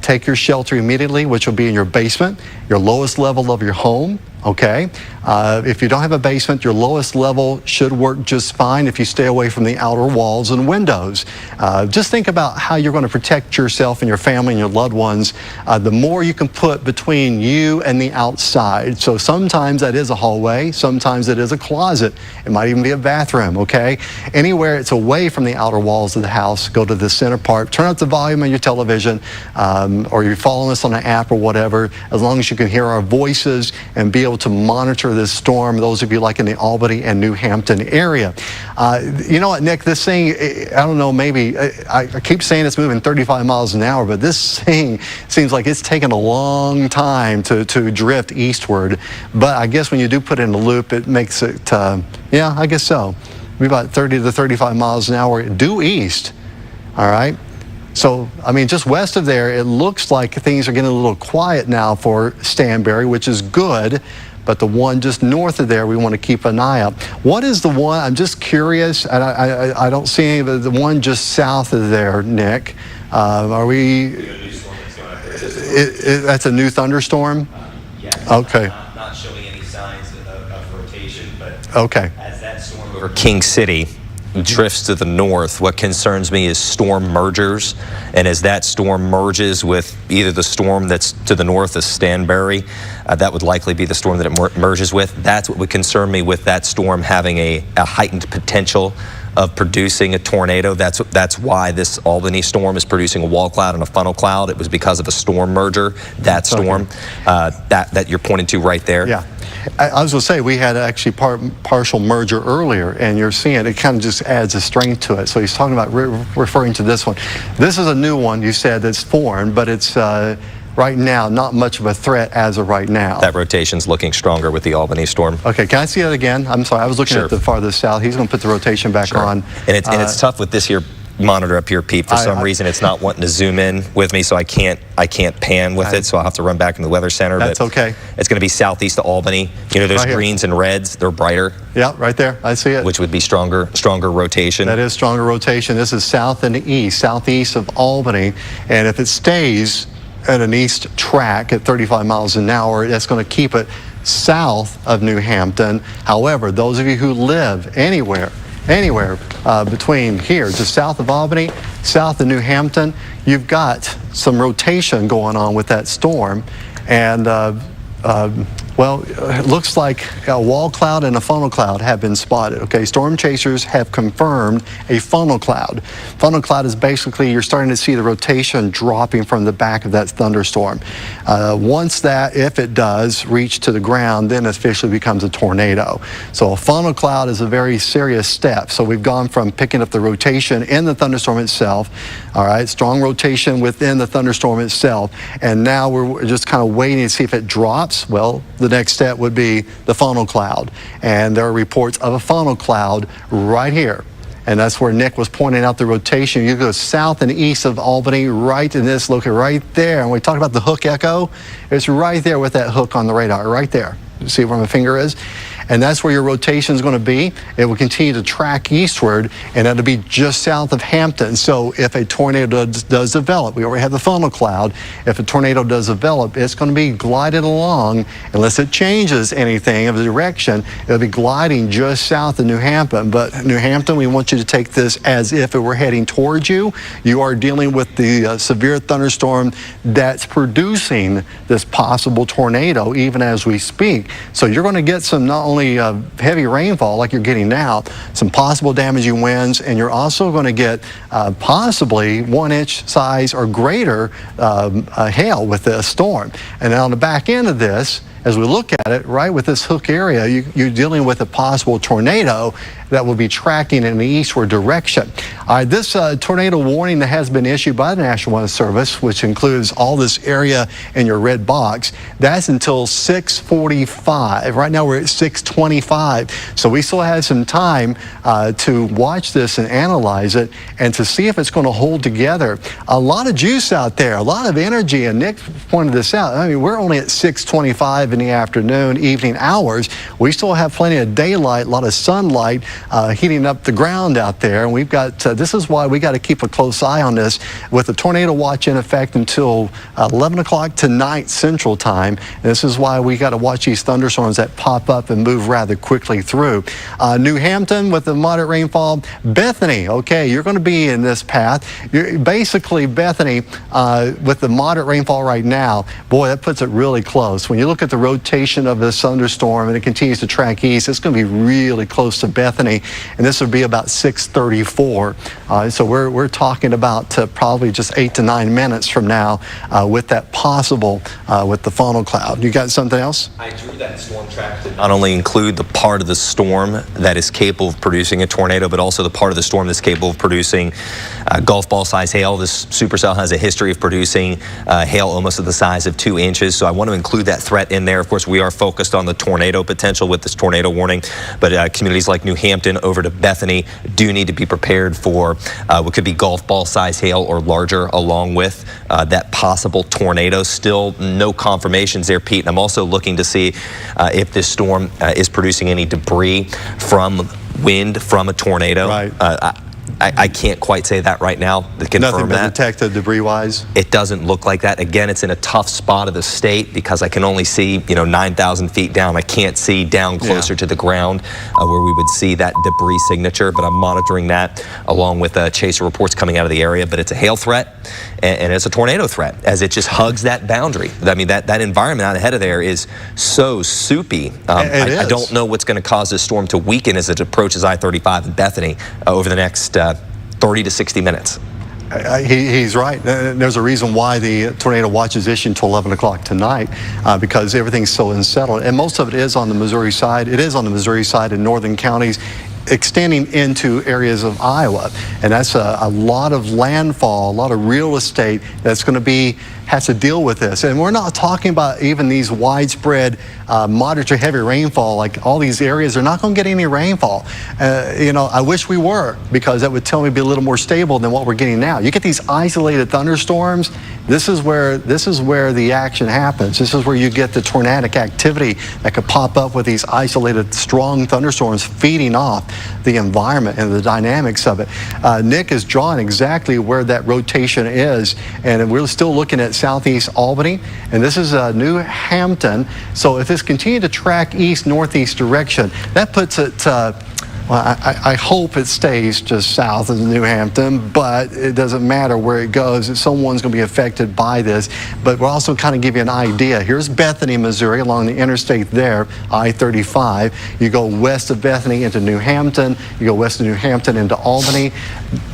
S1: take your shelter immediately, which will be in your basement, your lowest level of your home. Okay, if you don't have a basement, your lowest level should work just fine if you stay away from the outer walls and windows. Just think about how you're going to protect yourself and your family and your loved ones. The more you can put between you and the outside. So sometimes that is a hallway, sometimes it is a closet, it might even be a bathroom. Okay, anywhere it's away from the outer walls of the house, go to the center part, turn up the volume on your television, or you're following us on an app or whatever, as long as you can hear our voices and be able to monitor this storm, those of you like in the Albany and New Hampton area. You know what, Nick, this thing, I don't know, maybe, I keep saying it's moving 35 miles an hour, but this thing seems like it's taken a long time to drift eastward. But I guess when you do put it in a loop, it makes it, yeah, I guess so. Maybe about 30 to 35 miles an hour due east, all right? So, I mean, just west of there, it looks like things are getting a little quiet now for Stanberry, which is good. But the one just north of there, we want to keep an eye out. What is the one, I'm just curious, and I don't see any of the one just south of there, Nick. Are we, that's a new thunderstorm?
S2: Yes.
S1: Okay.
S2: Not showing any signs of rotation, but
S1: okay.
S2: As that storm over King City drifts to the north, what concerns me is storm mergers, and as that storm merges with either the storm that's to the north of Stanberry, that would likely be the storm that it merges with. That's what would concern me with that storm having a heightened potential of producing a tornado. That's why this Albany storm is producing a wall cloud and a funnel cloud. It was because of a storm merger, that storm that you're pointing to right there.
S1: Yeah. I was going to say, we had actually partial merger earlier, and you're seeing it kind of just adds a strength to it. So he's talking about referring to this one. This is a new one, you said, that's formed, but it's right now not much of a threat as of right now.
S2: That rotation's looking stronger with the Albany storm.
S1: Okay, can I see that again? I'm sorry, I was looking at the farthest south. He's going to put the rotation back on.
S2: And it's tough with this here monitor up here, Pete. For some reason, it's not wanting to zoom in with me, so I can't pan with it. So I'll have to run back in the Weather Center.
S1: That's okay.
S2: It's going to be southeast of Albany. You know, those greens and reds, they're brighter.
S1: Yeah, right there. I see it.
S2: Which would be stronger rotation.
S1: That is stronger rotation. This is south and east, southeast of Albany, and if it stays at an east track at 35 miles an hour, that's going to keep it south of New Hampton. However, those of you who live anywhere between here, just south of Albany, south of New Hampton, you've got some rotation going on with that storm. And well, it looks like a wall cloud and a funnel cloud have been spotted. Okay, storm chasers have confirmed a funnel cloud. Funnel cloud is basically, you're starting to see the rotation dropping from the back of that thunderstorm. Once that, if it does, reach to the ground, then it officially becomes a tornado. So a funnel cloud is a very serious step. So we've gone from picking up the rotation in the thunderstorm itself, all right, strong rotation within the thunderstorm itself, and now we're just kind of waiting to see if it drops. Well, the next step would be the funnel cloud, and there are reports of a funnel cloud right here. and that's where Nick was pointing out the rotation. You go south and east of Albany, right in this location, right there. And we talked about the hook echo. It's right there with that hook on the radar, right there. You see where my finger is? And that's where your rotation is going to be. It will continue to track eastward, and it'll be just south of Hampton. So if a tornado does develop, we already have the funnel cloud. If a tornado does develop, it's going to be glided along, unless it changes anything of the direction. It'll be gliding just south of New Hampton. But New Hampton, we want you to take this as if it were heading towards you. You are dealing with the severe thunderstorm that's producing this possible tornado even as we speak. So you're going to get some not only heavy rainfall like you're getting now, some possible damaging winds, and you're also going to get possibly 1-inch size or greater hail with this storm. And on the back end of this, as we look at it, right with this hook area, you're dealing with a possible tornado that will be tracking in the eastward direction. All right, this tornado warning that has been issued by the National Weather Service, which includes all this area in your red box, that's until 6:45. Right now we're at 6:25, so we still have some time to watch this and analyze it and to see if it's going to hold together. A lot of juice out there, a lot of energy, and Nick pointed this out. I mean, we're only at 6:25 in the afternoon, evening hours. We still have plenty of daylight, a lot of sunlight heating up the ground out there, and we've got this is why we got to keep a close eye on this with the tornado watch in effect until 11 o'clock tonight Central Time. And this is why we got to watch these thunderstorms that pop up and move rather quickly through. New Hampton with the moderate rainfall. Bethany, okay, you're going to be in this path. Basically, Bethany with the moderate rainfall right now, boy, that puts it really close. When you look at the rotation of this thunderstorm and it continues to track east, it's going to be really close to Bethany, and this would be about 6:34. So we're talking about probably just 8 to 9 minutes from now with that possible with the funnel cloud. You got something else?
S2: I drew that storm track to not only include the part of the storm that is capable of producing a tornado, but also the part of the storm that's capable of producing golf ball size hail. This supercell has a history of producing hail almost at the size of 2 inches. So I want to include that threat in there. Of course, we are focused on the tornado potential with this tornado warning, but communities like New Hampton over to Bethany do need to be prepared for what could be golf ball size hail or larger, along with that possible tornado. Still no confirmations there, Pete. And I'm also looking to see if this storm is producing any debris from wind from a tornado.
S1: Right.
S2: I can't quite say that right now to confirm
S1: Nothing been
S2: that.
S1: detected debris-wise?
S2: It doesn't look like that. Again, it's in a tough spot of the state because I can only see, 9,000 feet down. I can't see down closer to the ground where we would see that debris signature, but I'm monitoring that along with chaser reports coming out of the area. But it's a hail threat and it's a tornado threat as it just hugs that boundary. I mean, that environment out ahead of there is so soupy. I don't know what's going to cause this storm to weaken as it approaches I-35 in Bethany over the next 30 to 60 minutes.
S1: He's right. There's a reason why the tornado watch is issued until 11 o'clock tonight because everything's so unsettled. And most of it is on the Missouri side. It is on the Missouri side in northern counties, extending into areas of Iowa. And that's a lot of landfall, a lot of real estate that's going to has to deal with this. And we're not talking about even these widespread moderate to heavy rainfall, like all these areas are not going to get any rainfall. I wish we were, because that would tell me to be a little more stable than what we're getting now. You get these isolated thunderstorms. This is where the action happens. This is where you get the tornadic activity that could pop up with these isolated strong thunderstorms feeding off the environment and the dynamics of it. Nick is drawing exactly where that rotation is, and we're still looking at southeast Albany, and this is New Hampton. So if this continues to track east-northeast direction, that puts it well, I hope it stays just south of New Hampton, but it doesn't matter where it goes. Someone's going to be affected by this. But we'll also kind of give you an idea. Here's Bethany, Missouri, along the interstate there, I-35. You go west of Bethany into New Hampton. You go west of New Hampton into Albany.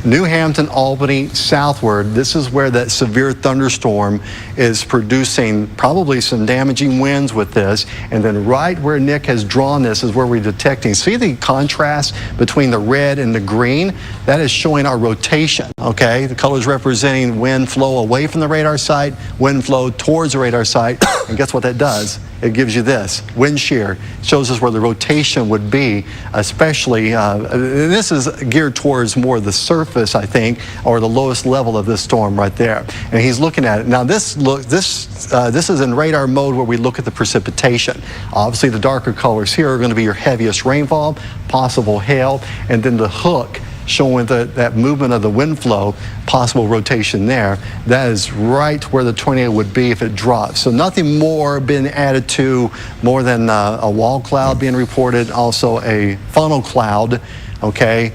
S1: New Hampton, Albany, southward. This is where that severe thunderstorm is producing probably some damaging winds with this. And then right where Nick has drawn this is where we're detecting. See the contrast between the red and the green? That is showing our rotation, okay? The colors representing wind flow away from the radar site, wind flow towards the radar site, and guess what that does? it gives you this wind shear, shows us where the rotation would be, especially this is geared towards more the surface, I think, or the lowest level of this storm right there. And he's looking at it now. This is in radar mode where we look at the precipitation. Obviously, the darker colors here are going to be your heaviest rainfall, possible hail, and then the hook showing that movement of the wind flow, possible rotation there. That is right where the tornado would be if it drops. So nothing more been added to more than a wall cloud being reported, also a funnel cloud, okay?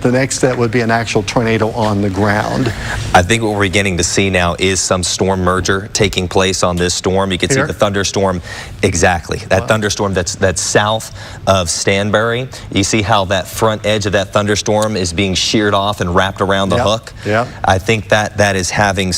S1: The next step would be an actual tornado on the ground.
S2: I think what we're beginning to see now is some storm merger taking place on this storm. You can see the thunderstorm, exactly. That thunderstorm that's south of Stanbury. You see how that front edge of that thunderstorm is being sheared off and wrapped around the hook.
S1: Yeah.
S2: I think that is having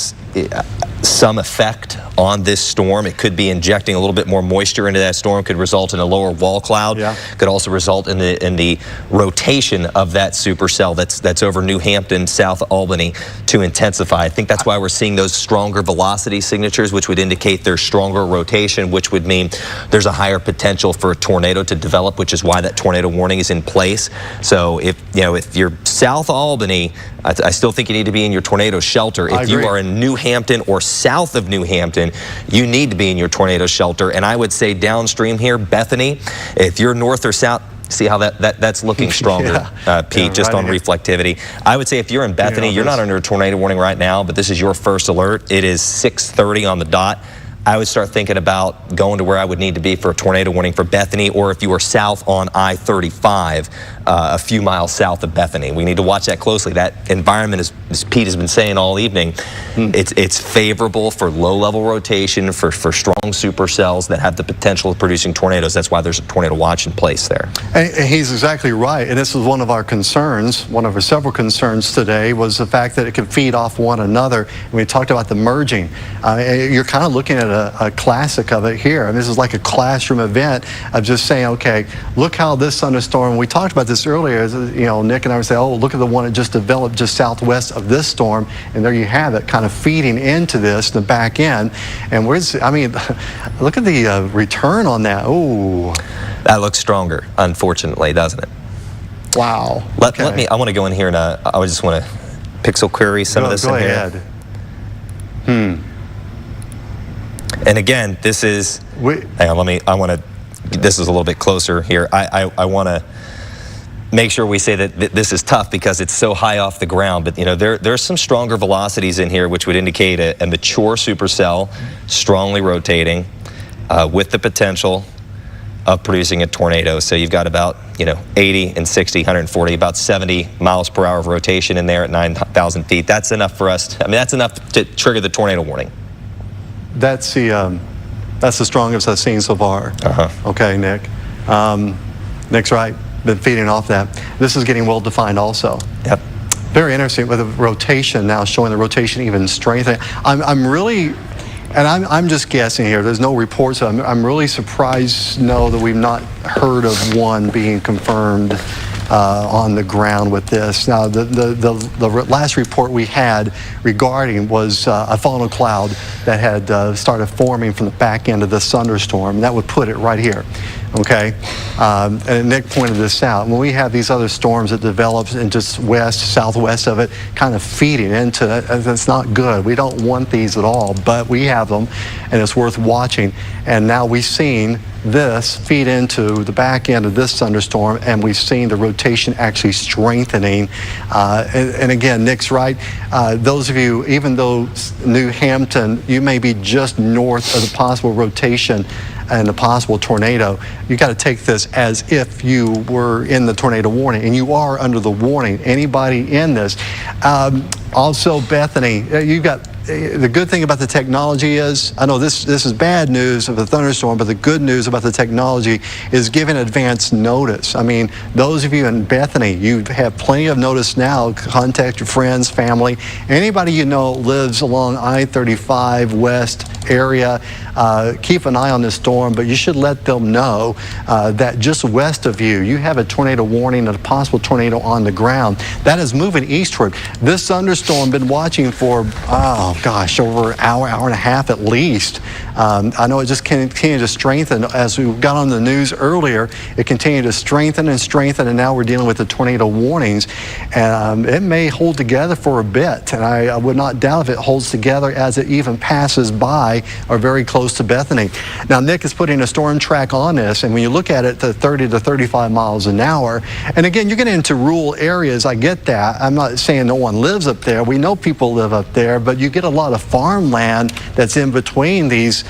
S2: some effect on this storm. It could be injecting a little bit more moisture into that storm, could result in a lower wall cloud, could also result in the rotation of that supercell that's over New Hampton, South Albany to intensify. I think that's why we're seeing those stronger velocity signatures, which would indicate there's stronger rotation, which would mean there's a higher potential for a tornado to develop, which is why that tornado warning is in place. So if you're South Albany, I still think you need to be in your tornado shelter. If you are in New Hampton or south of New Hampton, you need to be in your tornado shelter. And I would say downstream here, Bethany, if you're north or south, see how that's looking stronger, Pete, just on reflectivity. I would say if you're in Bethany, you're not under a tornado warning right now, but this is your first alert. It is 6:30 on the dot. I would start thinking about going to where I would need to be for a tornado warning for Bethany, or if you are south on I-35, a few miles south of Bethany. We need to watch that closely. That environment, as Pete has been saying all evening, it's favorable for low-level rotation, for strong supercells that have the potential of producing tornadoes. That's why there's a tornado watch in place there.
S1: And he's exactly right. And this is one of our concerns, one of our several concerns today, was the fact that it can feed off one another. And we talked about the merging. You're kind of looking at a classic of it here. And this is like a classroom event of just saying, okay, look how this thunderstorm, we talked about this earlier, Nick and I would say, oh, look at the one that just developed just southwest of this storm, and there you have it, kind of feeding into this, the back end. And I mean, look at the return on that. Ooh.
S2: That looks stronger, unfortunately, doesn't it?
S1: Wow.
S2: I want to go in here and I just want to pixel query some of this in here.
S1: Go ahead.
S2: And again, this is, hang on, this is a little bit closer here. I want to make sure we say that this is tough because it's so high off the ground, but there's some stronger velocities in here which would indicate a mature supercell, strongly rotating, with the potential of producing a tornado. So you've got about 80 and 60, 140, about 70 miles per hour of rotation in there at 9,000 feet. That's enough for us. That's enough to trigger the tornado warning.
S1: That's the strongest I've seen so far. Okay, Nick. Nick's right. Been feeding off that. This is getting well defined also.
S2: Yep.
S1: Very interesting with the rotation now, showing the rotation even strengthening. I'm really, and I'm just guessing here. There's no reports. I'm really surprised, that we've not heard of one being confirmed on the ground with this. Now, the last report we had regarding was a funnel cloud that had started forming from the back end of this thunderstorm. That would put it right here. Okay, and Nick pointed this out. When we have these other storms that develop and just southwest of it, kind of feeding into it, that's not good. We don't want these at all, but we have them, and it's worth watching. And now we've seen this feed into the back end of this thunderstorm, and we've seen the rotation actually strengthening. And again, Nick's right. Those of you, even though New Hampton, you may be just north of the possible rotation and the possible tornado, you got to take this as if you were in the tornado warning, and you are under the warning. Anybody in this. Also, Bethany, you got. The good thing about the technology is, I know this is bad news of the thunderstorm, but the good news about the technology is giving advance notice. I mean, those of you in Bethany, you have plenty of notice now. Contact your friends, family, anybody lives along I-35 west area. Keep an eye on this storm, but you should let them know that just west of you, you have a tornado warning and a possible tornado on the ground. That is moving eastward. This thunderstorm been watching for, oh gosh, over an hour, hour and a half at least. I know it just continued to strengthen. As we got on the news earlier, it continued to strengthen and strengthen, and now we're dealing with the tornado warnings. And it may hold together for a bit, and I would not doubt if it holds together as it even passes by or very close to Bethany. Now, Nick is putting a storm track on this, and when you look at it, to 30 to 35 miles an hour, and again, you're getting into rural areas. I get that. I'm not saying no one lives up there. We know people live up there, but you get a lot of farmland that's in between these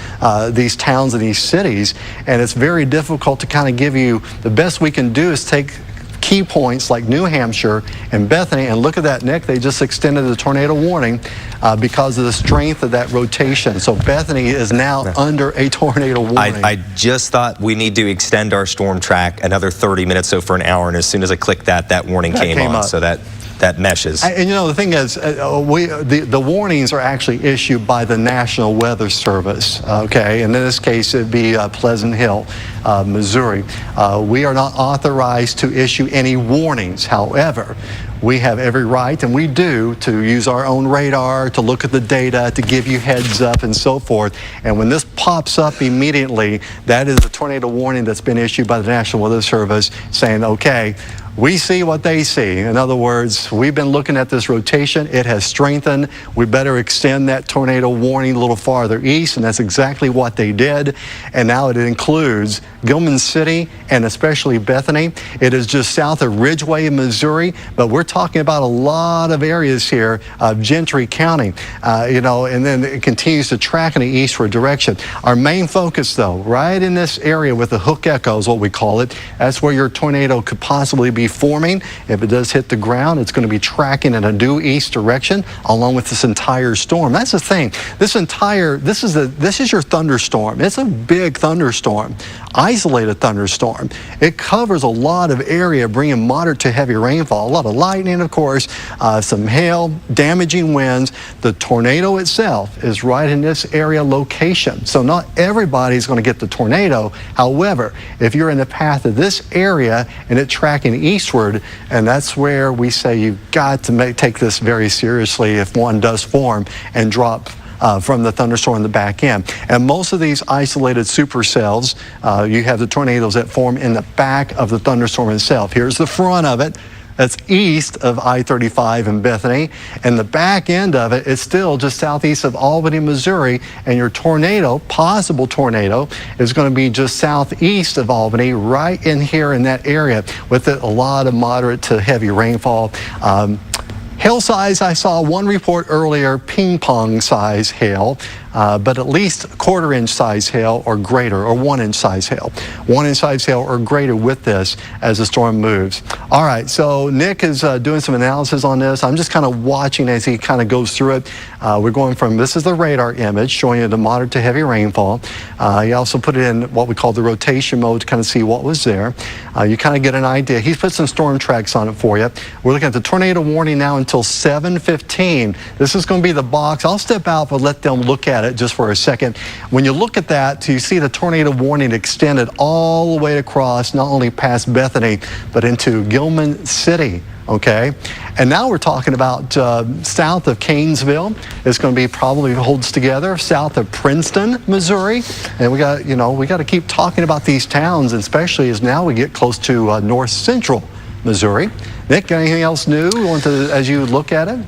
S1: towns and these cities, and it's very difficult to kind of give you. The best we can do is take key points like New Hampshire and Bethany, and look at that, Nick, they just extended the tornado warning because of the strength of that rotation. So Bethany is now under a tornado warning.
S2: I just thought we need to extend our storm track another 30 minutes, so for an hour, and as soon as I clicked that warning came on, so that meshes.
S1: And you know, the thing is, the warnings are actually issued by the National Weather Service, okay? And in this case, it'd be Pleasant Hill, Missouri. We are not authorized to issue any warnings. However, we have every right, and we do, to use our own radar, to look at the data, to give you heads up and so forth. And when this pops up immediately, that is a tornado warning that's been issued by the National Weather Service saying, okay, we see what they see. In other words, we've been looking at this rotation. It has strengthened. We better extend that tornado warning a little farther east, and that's exactly what they did. And now it includes Gilman City and especially Bethany. It is just south of Ridgeway, Missouri, but we're talking about a lot of areas here of Gentry County, you know, and then it continues to track in the eastward direction. Our main focus, though, right in this area with the hook echoes, what we call it, that's where your tornado could possibly be forming. If it does hit the ground, it's going to be tracking in a due east direction along with this entire storm. That's the thing. This is your thunderstorm. It's a big thunderstorm, isolated thunderstorm. It covers a lot of area, bringing moderate to heavy rainfall, a lot of lightning, of course, some hail, damaging winds. The tornado itself is right in this area location. So not everybody's going to get the tornado. However, if you're in the path of this area and it's tracking eastward, and that's where we say you've got to take this very seriously if one does form and drop from the thunderstorm in the back end. And most of these isolated supercells, you have the tornadoes that form in the back of the thunderstorm itself. Here's the front of it. That's east of I-35 in Bethany, and the back end of it is still just southeast of Albany, Missouri, and your tornado, possible tornado, is going to be just southeast of Albany, right in here in that area, with a lot of moderate to heavy rainfall. Hail size, I saw one report earlier, ping pong size hail, but at least 1/4 inch size hail or greater, or 1 inch size hail. 1 inch size hail or greater with this as the storm moves. All right, so Nick is doing some analysis on this. I'm just kind of watching as he kind of goes through it. We're going from, this is the radar image showing you the moderate to heavy rainfall. He also put it in what we call the rotation mode to kind of see what was there. You kind of get an idea. He's put some storm tracks on it for you. We're looking at the tornado warning now until 7:15. This is going to be the box. I'll step out but let them look at it just for a second. When you look at that, you see the tornado warning extended all the way across, not only past Bethany, but into Gilman City. Okay, and now we're talking about south of Canesville. It's going to be probably holds together south of Princeton, Missouri, and we got to keep talking about these towns, especially as now we get close to north central Missouri. Nick, anything else new you want to, as you look at it?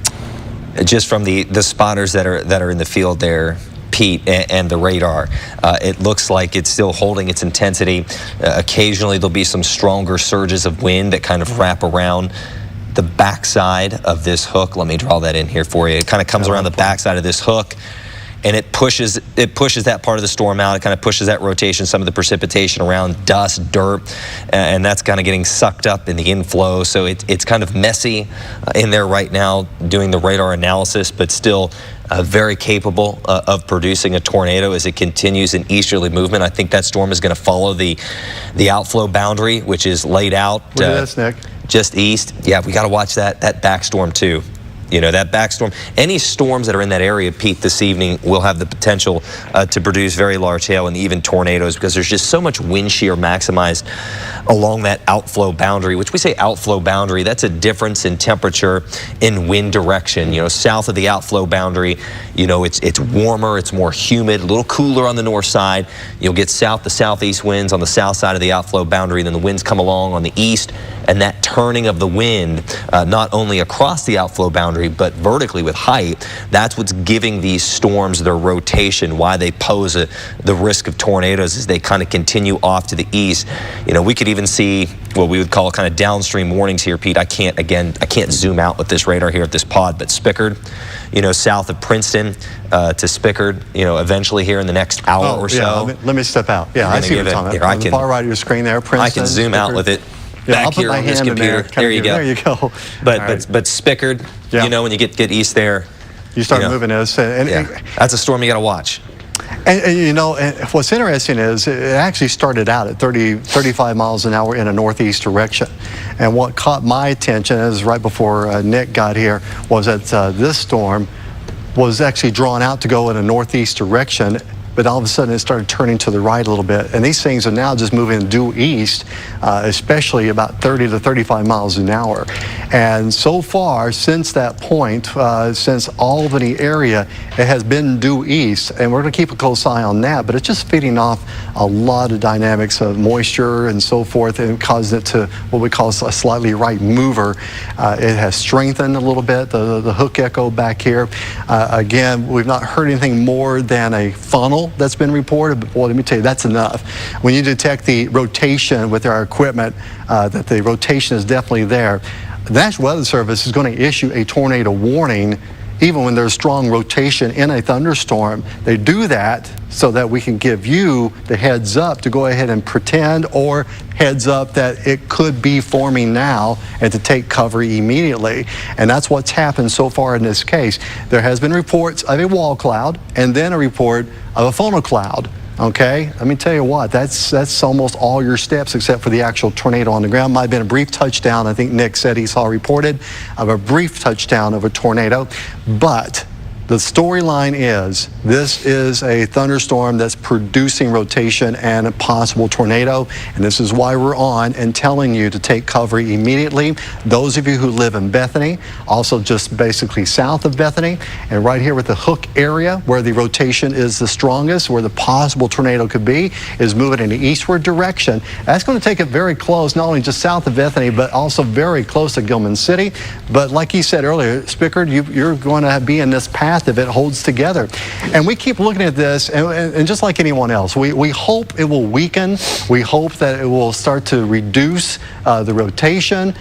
S2: Just from the spotters that are in the field there, Pete, and the radar, it looks like it's still holding its intensity. Occasionally there'll be some stronger surges of wind that kind of wrap around the backside of this hook. Let me draw that in here for you. It kind of comes around the backside of this hook, and it pushes that part of the storm out. It kind of pushes that rotation, some of the precipitation around, dust, dirt, and that's kind of getting sucked up in the inflow. So it's kind of messy in there right now doing the radar analysis, but still very capable of producing a tornado as it continues in easterly movement. I think that storm is going to follow the outflow boundary, which is laid out
S1: Nick?
S2: just east. Yeah, we got to watch that back storm too. You know, that back storm, any storms that are in that area, Pete, this evening will have the potential to produce very large hail and even tornadoes, because there's just so much wind shear maximized along that outflow boundary, which we say outflow boundary. That's a difference in temperature in wind direction. You know, south of the outflow boundary, you know, it's warmer, it's more humid, a little cooler on the north side. You'll get south to southeast winds on the south side of the outflow boundary, and then the winds come along on the east, and that turning of the wind, not only across the outflow boundary, but vertically with height, that's what's giving these storms their rotation, why they pose the risk of tornadoes as they kind of continue off to the east. You know, we could even see what we would call kind of downstream warnings here, Pete. I can't zoom out with this radar here at this pod, but Spickard, you know, south of Princeton to Spickard, you know, eventually here in the next hour or so.
S1: Yeah, let me step out. Yeah, I see what you're talking about. On the far right of your screen there, Princeton.
S2: I can zoom out with it.
S1: Yeah,
S2: Back here on this computer. There you go.
S1: There you go.
S2: But Spickard, you know, when you get east there,
S1: you start moving this. And
S2: that's a storm you got to watch.
S1: And you know, what's interesting is it actually started out at 35 miles an hour in a northeast direction. And what caught my attention is right before Nick got here was that this storm was actually drawn out to go in a northeast direction, but all of a sudden it started turning to the right a little bit. And these things are now just moving due east, especially about 30 to 35 miles an hour. And so far, since that point, since Albany area, it has been due east. And we're going to keep a close eye on that, but it's just feeding off a lot of dynamics of moisture and so forth, and causing it to what we call a slightly right mover. It has strengthened a little bit, the hook echo back here. Again, we've not heard anything more than a funnel that's been reported, but boy, let me tell you, that's enough. When you detect the rotation with our equipment, that the rotation is definitely there, the National Weather Service is going to issue a tornado warning even when there's strong rotation in a thunderstorm. They do that so that we can give you the heads up to go ahead and pretend, or heads up that it could be forming now, and to take cover immediately. And that's what's happened so far in this case. There has been reports of a wall cloud and then a report of a funnel cloud. Okay, let me tell you what, that's almost all your steps except for the actual tornado on the ground. Might have been a brief touchdown. I think Nick said he saw reported of a brief touchdown of a tornado, but the storyline is this is a thunderstorm that's producing rotation and a possible tornado, and this is why we're on and telling you to take cover immediately. Those of you who live in Bethany, also just basically south of Bethany, and right here with the Hook area where the rotation is the strongest, where the possible tornado could be, is moving in the eastward direction. That's going to take it very close, not only just south of Bethany, but also very close to Gilman City. But like he said earlier, Spickard, you're going to be in this path if it holds together. And we keep looking at this, and just like anyone else, we hope it will weaken. We hope that it will start to reduce the rotation,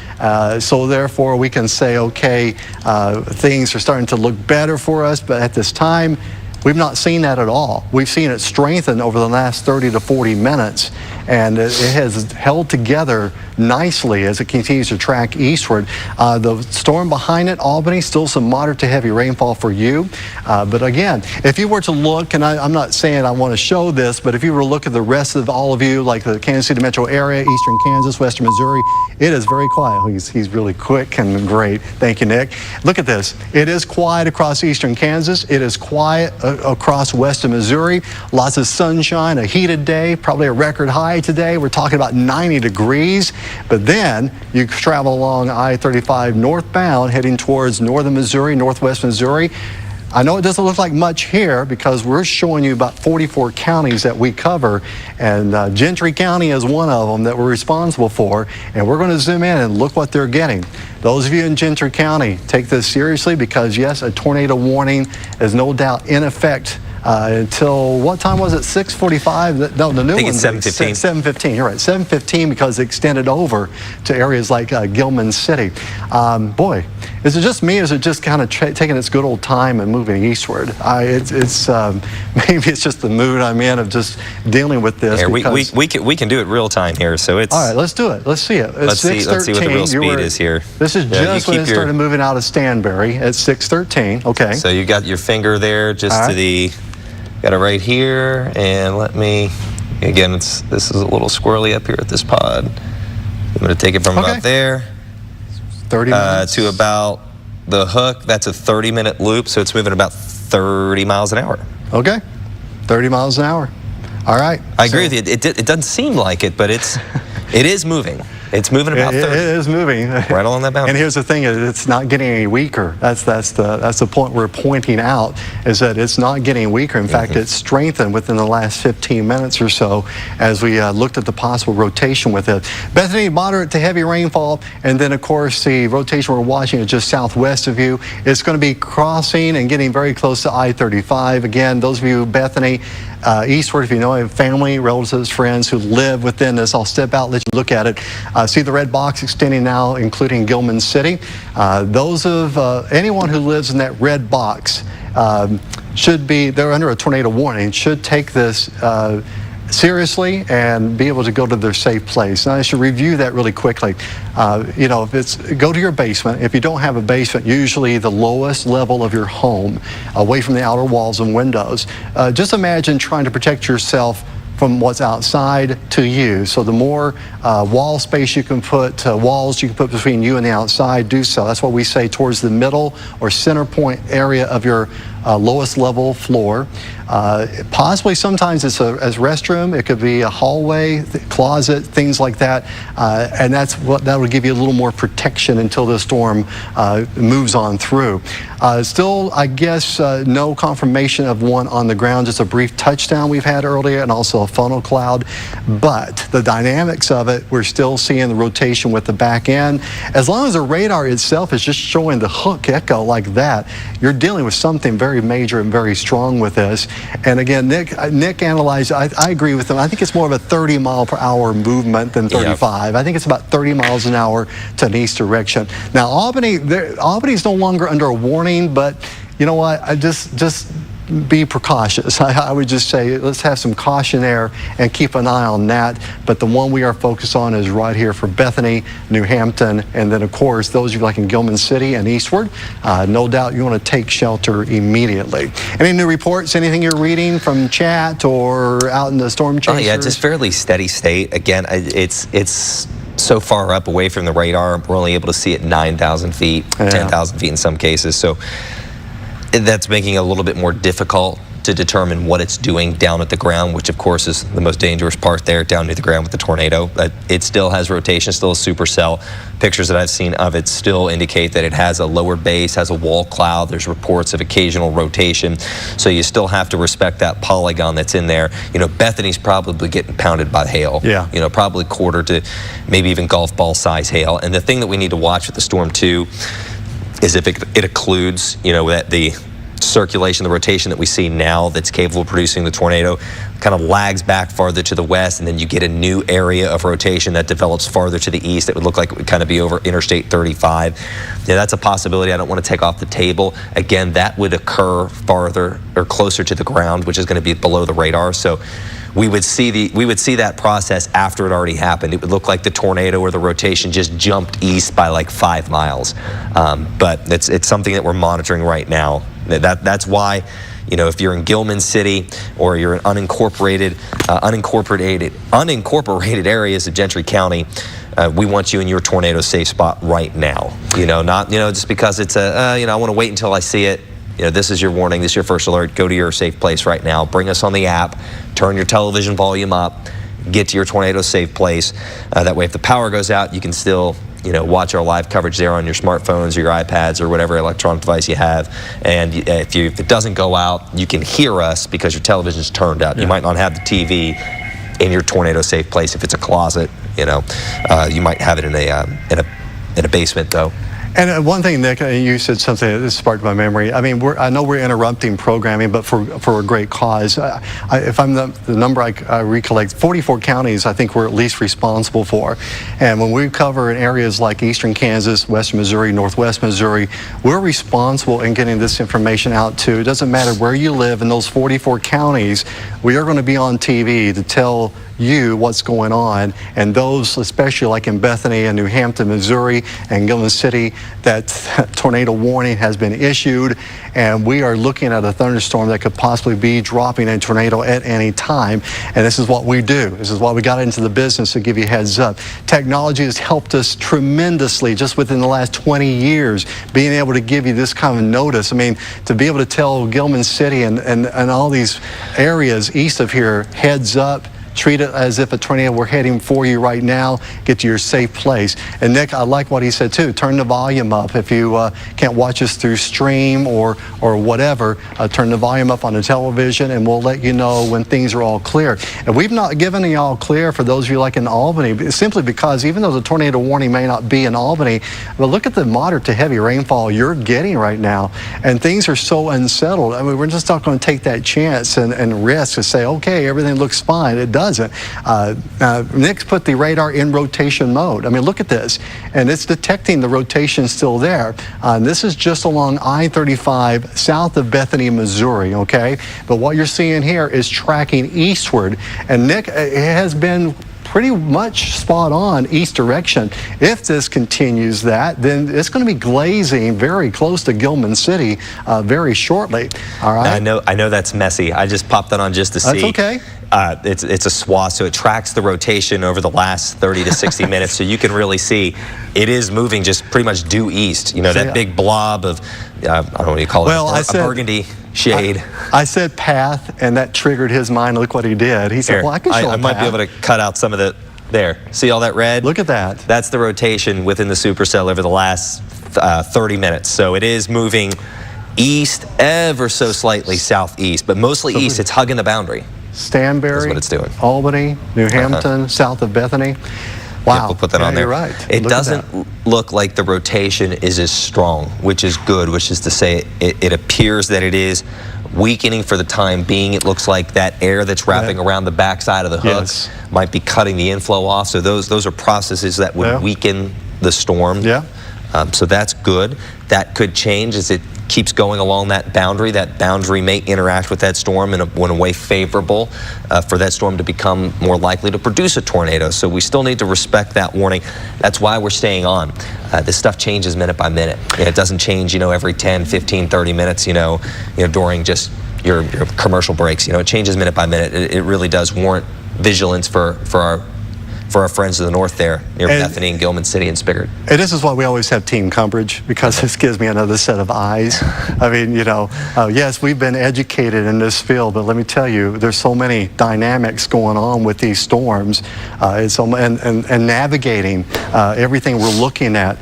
S1: so therefore we can say, okay, things are starting to look better for us. But at this time, we've not seen that at all. We've seen it strengthen over the last 30 to 40 minutes, and it has held together nicely as it continues to track eastward. The storm behind it, Albany, still some moderate to heavy rainfall for you. But again, if you were to look, and I'm not saying I want to show this, but if you were to look at the rest of all of you, like the Kansas City metro area, eastern Kansas, western Missouri, it is very quiet. He's really quick and great. Thank you, Nick. Look at this. It is quiet across eastern Kansas. It is quiet across western Missouri. Lots of sunshine, a heated day, probably a record high today. We're talking about 90 degrees. But then you travel along I-35 northbound, heading towards northern Missouri, northwest Missouri. I know it doesn't look like much here because we're showing you about 44 counties that we cover, and Gentry County is one of them that we're responsible for, and we're going to zoom in and look what they're getting. Those of you in Gentry County, take this seriously, because yes, a tornado warning is no doubt in effect until, what time was it, 6:45? No, the new one. I think it's
S2: 7:15.
S1: 7:15, you're right, 7:15, because it extended over to areas like Gilman City. Boy, is it just me, or is it just kind of taking its good old time and moving eastward? Maybe it's just the mood I'm in of just dealing with this.
S2: Here, we can do it real time here, so it's...
S1: All right, let's do it. Let's see it.
S2: Let's see what the real speed is here.
S1: This is just when it started moving out of Stanberry at 6:13. Okay.
S2: So you got your finger there just to the... Got it right here, and let me, again, this is a little squirrely up here at this pod. I'm going to take it from about there
S1: 30 minutes.
S2: To about the hook, that's a 30-minute loop, so it's moving about 30 miles an hour.
S1: Okay, 30 miles an hour. All right.
S2: I agree with you. It doesn't seem like it, but it is moving. It's moving about 30. It
S1: is moving.
S2: Right along that boundary.
S1: And here's the thing, it's not getting any weaker. That's the point we're pointing out, is that it's not getting weaker. In fact, it's strengthened within the last 15 minutes or so as we looked at the possible rotation with it. Bethany, moderate to heavy rainfall, and then of course the rotation we're watching is just southwest of you. It's going to be crossing and getting very close to I-35. Again, those of you, Bethany, eastward, if you know any family, relatives, friends who live within this, I'll step out, let you look at it. See the red box extending now, including Gilman City. Those of anyone who lives in that red box they're under a tornado warning, should take this seriously and be able to go to their safe place. Now I should review that really quickly. You know, go to your basement. If you don't have a basement, usually the lowest level of your home, away from the outer walls and windows. Just imagine trying to protect yourself from what's outside to you. So the more wall space you can put, walls you can put between you and the outside, do so. That's what we say, towards the middle or center point area of your lowest level floor. Possibly sometimes it's a restroom, it could be a hallway, closet, things like that. And that will give you a little more protection until the storm moves on through. Still, I guess, no confirmation of one on the ground, just a brief touchdown we've had earlier and also a funnel cloud. But the dynamics of it, we're still seeing the rotation with the back end. As long as the radar itself is just showing the hook echo like that, you're dealing with something very major and very strong with this. And again, Nick analyzed, I agree with him. I think it's more of a 30 mile per hour movement than 35. I think it's about 30 miles an hour to an east direction. Now, Albany's no longer under a warning, but you know what? I just be precautious. I would just say let's have some caution there and keep an eye on that. But the one we are focused on is right here for Bethany, New Hampton, and then of course those of you like in Gilman City and eastward, no doubt you want to take shelter immediately. Any new reports, anything you're reading from chat or out in the storm chasers?
S2: Oh yeah, just fairly steady state. Again, it's so far up away from the radar, we're only able to see it 9,000 feet, 10,000 feet in some cases. So that's making it a little bit more difficult to determine what it's doing down at the ground, which of course is the most dangerous part there, down near the ground with the tornado. But it still has rotation, still a supercell. Pictures that I've seen of it still indicate that it has a lower base, has a wall cloud. There's reports of occasional rotation. So you still have to respect that polygon that's in there. You know, Bethany's probably getting pounded by hail. Yeah. You know, probably quarter to maybe even golf ball size hail. And the thing that we need to watch with the storm too is if it occludes, you know, that the circulation, the rotation that we see now that's capable of producing the tornado kind of lags back farther to the west, and then you get a new area of rotation that develops farther to the east that would look like it would kind of be over Interstate 35. Yeah, that's a possibility I don't want to take off the table. Again, that would occur farther or closer to the ground, which is going to be below the radar. So we would see that process after it already happened. It would look like the tornado or the rotation just jumped east by like 5 miles. But it's something that we're monitoring right now. That's why, you know, if you're in Gilman City or you're in unincorporated areas of Gentry County, we want you in your tornado safe spot right now. You know, not, you know, just because it's I want to wait until I see it. You know, this is your warning, this is your first alert, go to your safe place right now. Bring us on the app, turn your television volume up, get to your tornado safe place. That way if the power goes out, you can still, you know, watch our live coverage there on your smartphones or your iPads or whatever electronic device you have. And if it doesn't go out, you can hear us because your television's turned out. Yeah. You might not have the TV in your tornado safe place. If it's a closet, you know, you might have it in a basement though.
S1: And one thing, Nick, you said something that sparked my memory. I mean, I know we're interrupting programming, but for a great cause. If I'm the number I recollect, 44 counties I think we're at least responsible for. And when we cover in areas like eastern Kansas, western Missouri, northwest Missouri, we're responsible in getting this information out too. It doesn't matter where you live in those 44 counties, we are going to be on TV to tell you what's going on, and those, especially like in Bethany and New Hampton, Missouri, and Gilman City, that tornado warning has been issued, and we are looking at a thunderstorm that could possibly be dropping a tornado at any time. And this is what we do. This is why we got into the business, to give you a heads up. Technology has helped us tremendously just within the last 20 years, being able to give you this kind of notice. I mean, to be able to tell Gilman City and all these areas east of here, heads up, treat it as if a tornado were heading for you right now, get to your safe place. And Nick, I like what he said too, turn the volume up. If you can't watch us through stream or whatever, turn the volume up on the television, and we'll let you know when things are all clear. And we've not given the all clear for those of you like in Albany, simply because even though the tornado warning may not be in Albany, but look at the moderate to heavy rainfall you're getting right now, and things are so unsettled. I mean, we're just not going to take that chance and risk to say, okay, everything looks fine. It doesn't. Nick's put the radar in rotation mode. I mean, look at this, and it's detecting the rotation still there. This is just along I-35 south of Bethany, Missouri, okay? But what you're seeing here is tracking eastward, and Nick, it has been pretty much spot on east direction. If this continues that, then it's going to be glazing very close to Gilman City very shortly. All right.
S2: Now, I know that's messy. I just popped that on just to see.
S1: That's okay.
S2: It's a swath, so it tracks the rotation over the last 30 to 60 minutes, so you can really see it is moving just pretty much due east. You know, that big blob of, I don't know what you call it, a burgundy shade.
S1: I said path, and that triggered his mind. Look what he did. He said,
S2: Here,
S1: well, I can show
S2: I might be able to cut out some of the, there. See all that red?
S1: Look at that.
S2: That's the rotation within the supercell over the last 30 minutes. So it is moving east, ever so slightly southeast, but mostly east. It's hugging the boundary.
S1: Stanberry,
S2: that's what it's doing.
S1: Albany, New Hampton, south of Bethany. Wow.
S2: Yep, we'll put that on there.
S1: You're right.
S2: It doesn't look like the rotation is as strong, which is good, which is to say it appears that it is weakening for the time being. It looks like that air that's wrapping around the backside of the hook might be cutting the inflow off. So those are processes that would weaken the storm. Yeah. So that's good. That could change as it keeps going along that boundary. That boundary may interact with that storm in a way favorable for that storm to become more likely to produce a tornado. So we still need to respect that warning. That's why we're staying on. This stuff changes minute by minute. It doesn't change, every 10, 15, 30 minutes, during just your commercial breaks. It changes minute by minute. It really does warrant vigilance for our friends to the north there, near Bethany and Gilman City and Spiggard.
S1: And this is why we always have team coverage, because this gives me another set of eyes. I mean, yes, we've been educated in this field, but let me tell you, there's so many dynamics going on with these storms and navigating everything we're looking at.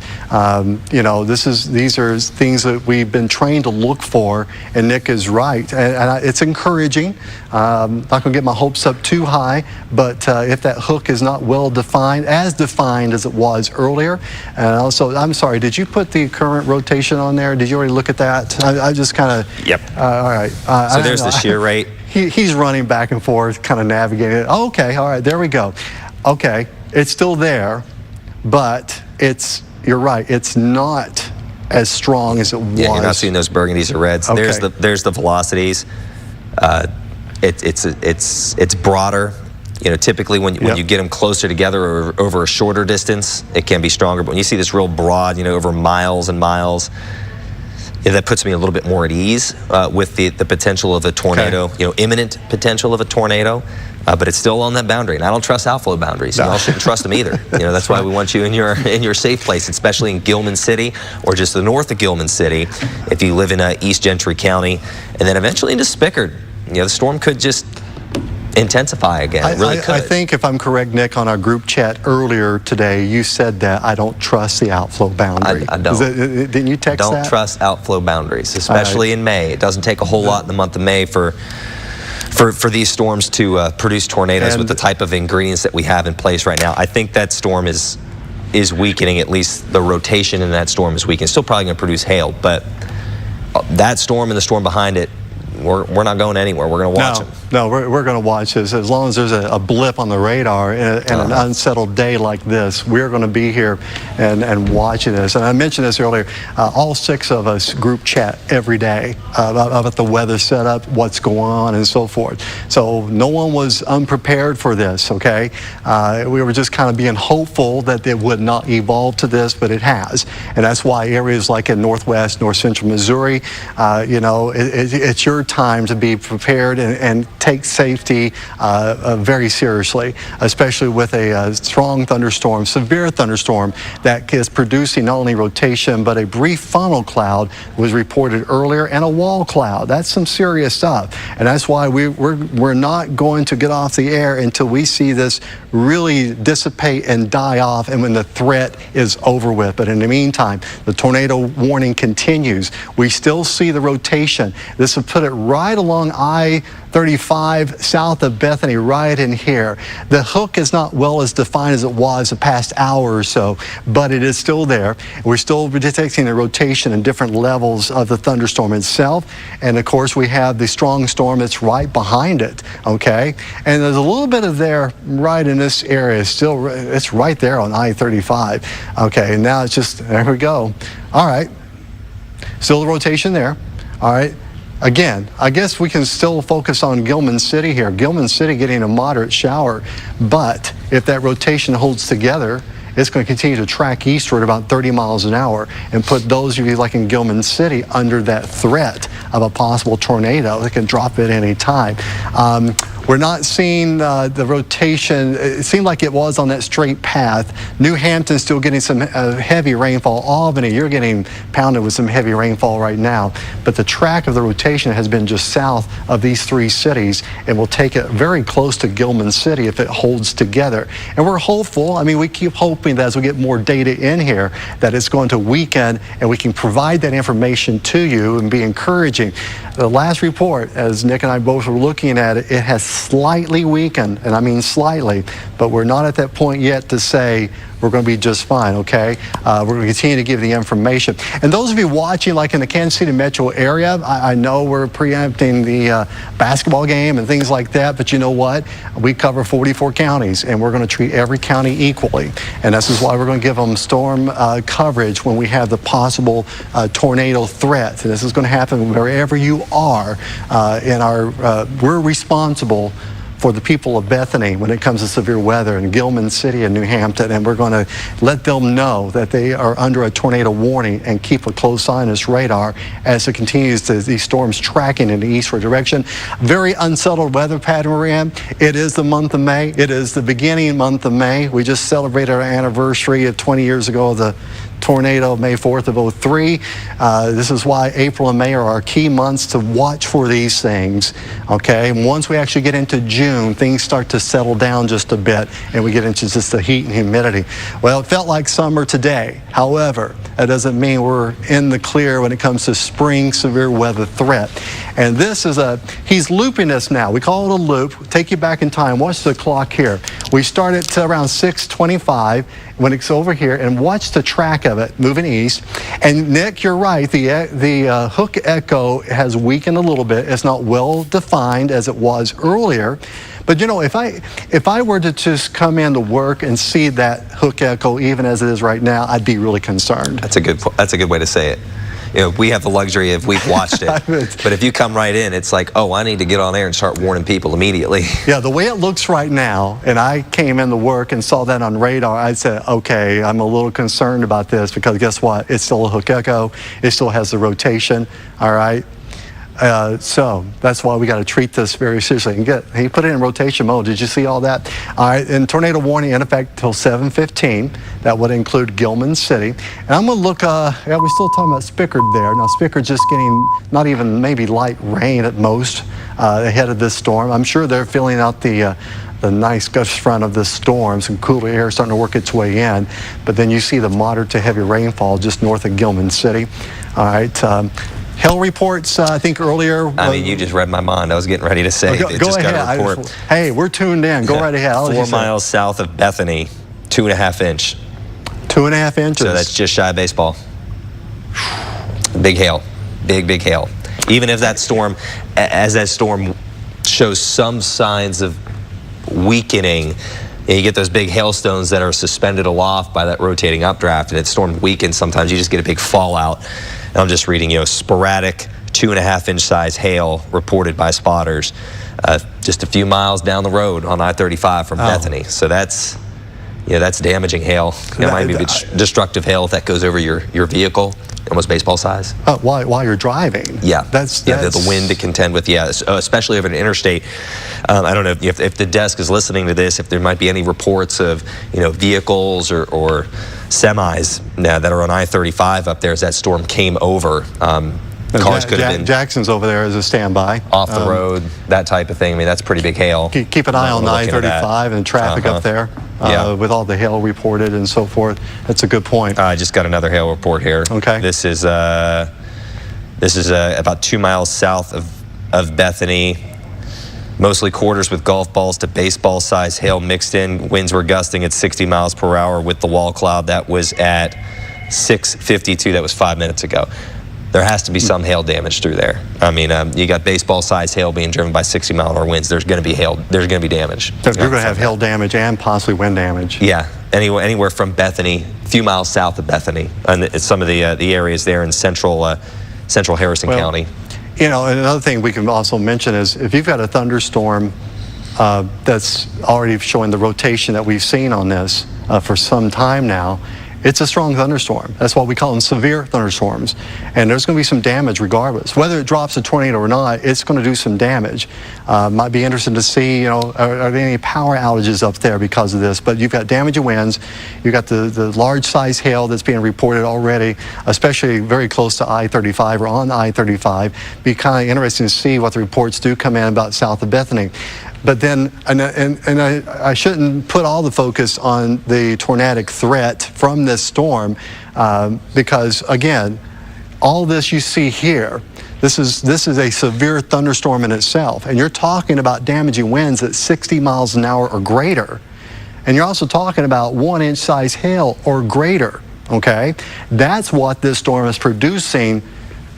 S1: These are things that we've been trained to look for, and Nick is right. And it's encouraging. Not going to get my hopes up too high, but if that hook is not well defined, as defined as it was earlier. And also, I'm sorry, did you put the current rotation on there? Did you already look at that? I just kind of...
S2: Yep.
S1: All right.
S2: So there's the shear rate.
S1: He's running back and forth, kind of navigating it. Oh, okay, all right, there we go. Okay, it's still there, but you're right, it's not as strong as it was.
S2: Yeah, you're not seeing those burgundies or reds. Okay. There's the velocities. It's broader. Typically when you get them closer together or over a shorter distance, it can be stronger. But when you see this real broad, over miles and miles, that puts me a little bit more at ease with the potential of a tornado, imminent potential of a tornado. But it's still on that boundary, and I don't trust outflow boundaries. No. Y'all shouldn't trust them either. That's why we want you in your safe place, especially in Gilman City or just the north of Gilman City, if you live in East Gentry County, and then eventually into Spiggard. The storm could just intensify again. It really could.
S1: I think, if I'm correct, Nick, on our group chat earlier today, you said that I don't trust the outflow boundary.
S2: I don't.
S1: Didn't you text that?
S2: Don't trust outflow boundaries, especially in May. It doesn't take a whole lot in the month of May for these storms to produce tornadoes with the type of ingredients that we have in place right now. I think that storm is weakening. At least the rotation in that storm is weakening. It's still probably going to produce hail, but that storm and the storm behind it, we're not going anywhere. We're going to watch them.
S1: No, we're going to watch this. As long as there's a blip on the radar and an unsettled day like this, we're going to be here and watching this. And I mentioned this earlier, all 6 of us group chat every day about the weather setup, what's going on, and so forth. So no one was unprepared for this, okay? We were just kind of being hopeful that it would not evolve to this, but it has. And that's why areas like in northwest, north central Missouri, you know, it's your time to be prepared and take safety very seriously, especially with a strong thunderstorm, severe thunderstorm that is producing not only rotation, but a brief funnel cloud was reported earlier and a wall cloud. That's some serious stuff. And that's why we're not going to get off the air until we see this really dissipate and die off and when the threat is over with. But in the meantime, the tornado warning continues. We still see the rotation. This will put it right along I-35 south of Bethany, right in here. The hook is not well as defined as it was the past hour or so, but it is still there. We're still detecting the rotation in different levels of the thunderstorm itself. And of course, we have the strong storm that's right behind it, okay? And there's a little bit of there right in this area. Still, it's right there on I-35. Okay, and now it's just, there we go. All right, still the rotation there. All right. Again, I guess we can still focus on Gilman City here. Gilman City getting a moderate shower, but if that rotation holds together, it's going to continue to track eastward about 30 miles an hour and put those of you like in Gilman City under that threat of a possible tornado that can drop at any time. We're not seeing the rotation. It seemed like it was on that straight path. New Hampton still getting some heavy rainfall. Albany, you're getting pounded with some heavy rainfall right now. But the track of the rotation has been just south of these 3 cities and will take it very close to Gilman City if it holds together. And we're hopeful. I mean, we keep hoping that as we get more data in here that it's going to weaken and we can provide that information to you and be encouraging. The last report, as Nick and I both were looking at it, it has slightly weakened, and I mean slightly, but we're not at that point yet to say we're going to be just fine, okay? We're going to continue to give the information. And those of you watching, like in the Kansas City metro area, I know we're preempting the basketball game and things like that, but you know what? We cover 44 counties, and we're going to treat every county equally. And this is why we're going to give them storm coverage when we have the possible tornado threat. And this is going to happen wherever you are in our, we're responsible for the people of Bethany when it comes to severe weather in Gilman City and New Hampton, and we're going to let them know that they are under a tornado warning and keep a close eye on this radar as it continues to these storms tracking in the eastward direction. Very unsettled weather pattern we're in. It is the month of May. It is the beginning month of May. We just celebrated our anniversary of 20 years ago of the tornado, May 4th of 03. This is why April and May are our key months to watch for these things, okay? And once we actually get into June, things start to settle down just a bit and we get into just the heat and humidity. Well, it felt like summer today. However, that doesn't mean we're in the clear when it comes to spring severe weather threat. And this is he's looping us now. We call it a loop. Take you back in time. Watch the clock here. We start at around 6:25 when it's over here, and watch the track of it moving east. And Nick, you're right. The hook echo has weakened a little bit. It's not well defined as it was earlier. But you know, if I were to just come into work and see that hook echo even as it is right now, I'd be really concerned.
S2: That's a good way to say it. You know, we have the luxury of we've watched it, but if you come right in, it's like, oh, I need to get on air and start warning people immediately.
S1: Yeah, the way it looks right now, and I came into work and saw that on radar, I'd say, okay, I'm a little concerned about this because guess what? It's still a hook echo. It still has the rotation, all right? So that's why we got to treat this very seriously. And he put it in rotation mode. Did you see all that? All right, and tornado warning in effect till 7:15. That would include Gilman City. And I'm going to look, yeah, we're still talking about Spickard there. Now, Spickard's just getting not even maybe light rain at most ahead of this storm. I'm sure they're feeling out the nice gust front of this storm, some cooler air starting to work its way in. But then you see the moderate to heavy rainfall just north of Gilman City. All right. Hail reports, I think earlier.
S2: I mean, you just read my mind. I was getting ready to say
S1: go
S2: just
S1: ahead.
S2: got a report.
S1: Hey, we're tuned in. Go right ahead.
S2: 4 miles south of Bethany, 2.5 inch.
S1: 2.5 inches.
S2: So that's just shy of baseball. Big hail. Big hail. Even if that storm, as that storm shows some signs of weakening. You get those big hailstones that are suspended aloft by that rotating updraft, and it's storm weakened. Sometimes you just get a big fallout. And I'm just reading, sporadic 2.5-inch size hail reported by spotters just a few miles down the road on I-35 from Bethany. So that's damaging hail. It might be destructive hail if that goes over your vehicle, almost baseball size.
S1: While you're driving?
S2: Yeah.
S1: That's
S2: the wind to contend with, especially over an interstate. I don't know if the desk is listening to this, if there might be any reports of, vehicles or semis that are on I-35 up there as that storm came over. Cars could have been...
S1: Jackson's over there as a standby.
S2: Off the road, that type of thing. I mean, that's pretty big hail.
S1: Keep an eye on I-35 and traffic up there with all the hail reported and so forth. That's a good point.
S2: I just got another hail report here.
S1: Okay.
S2: This is about 2 miles south of Bethany. Mostly quarters with golf balls to baseball size hail mixed in. Winds were gusting at 60 miles per hour with the wall cloud. That was at 6:52. That was 5 minutes ago. There has to be some hail damage through there. I mean, you got baseball size hail being driven by 60-mile-an-hour winds. There's going to be hail. There's going to be damage.
S1: So you're going to have hail damage and possibly wind damage.
S2: Yeah, anywhere from Bethany, a few miles south of Bethany, and some of the areas there in central Harrison County.
S1: And another thing we can also mention is if you've got a thunderstorm that's already showing the rotation that we've seen on this for some time now, it's a strong thunderstorm. That's why we call them severe thunderstorms. And there's going to be some damage regardless. Whether it drops a tornado or not, it's going to do some damage. Might be interesting to see, are there any power outages up there because of this? But you've got damaging winds. You've got the large size hail that's being reported already, especially very close to I-35 or on I-35. Be kind of interesting to see what the reports do come in about south of Bethany. But then, and I shouldn't put all the focus on the tornadic threat from this storm because, again, all this you see here, this is a severe thunderstorm in itself. And you're talking about damaging winds at 60 miles an hour or greater. And you're also talking about 1-inch size hail or greater, okay? That's what this storm is producing